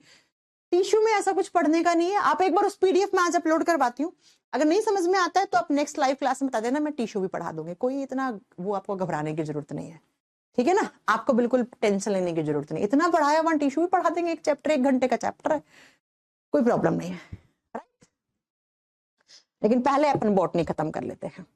टिश्यू में ऐसा कुछ पढ़ने का नहीं है। आप एक बार उस पीडीएफ में आज अपलोड करवाती हूँ, अगर नहीं समझ में आता है तो आप नेक्स्ट लाइव क्लास में बता देना, मैं टिश्यू भी पढ़ा दूंगी। कोई इतना वो आपको घबराने की जरूरत नहीं है, ठीक है ना। आपको बिल्कुल टेंशन लेने की जरूरत नहीं, इतना पढ़ाया वहां टिश्यू भी पढ़ा देंगे। एक चैप्टर 1 घंटे का चैप्टर है, कोई प्रॉब्लम नहीं है, राइट। लेकिन पहले अपन बॉटनी खत्म कर लेते हैं।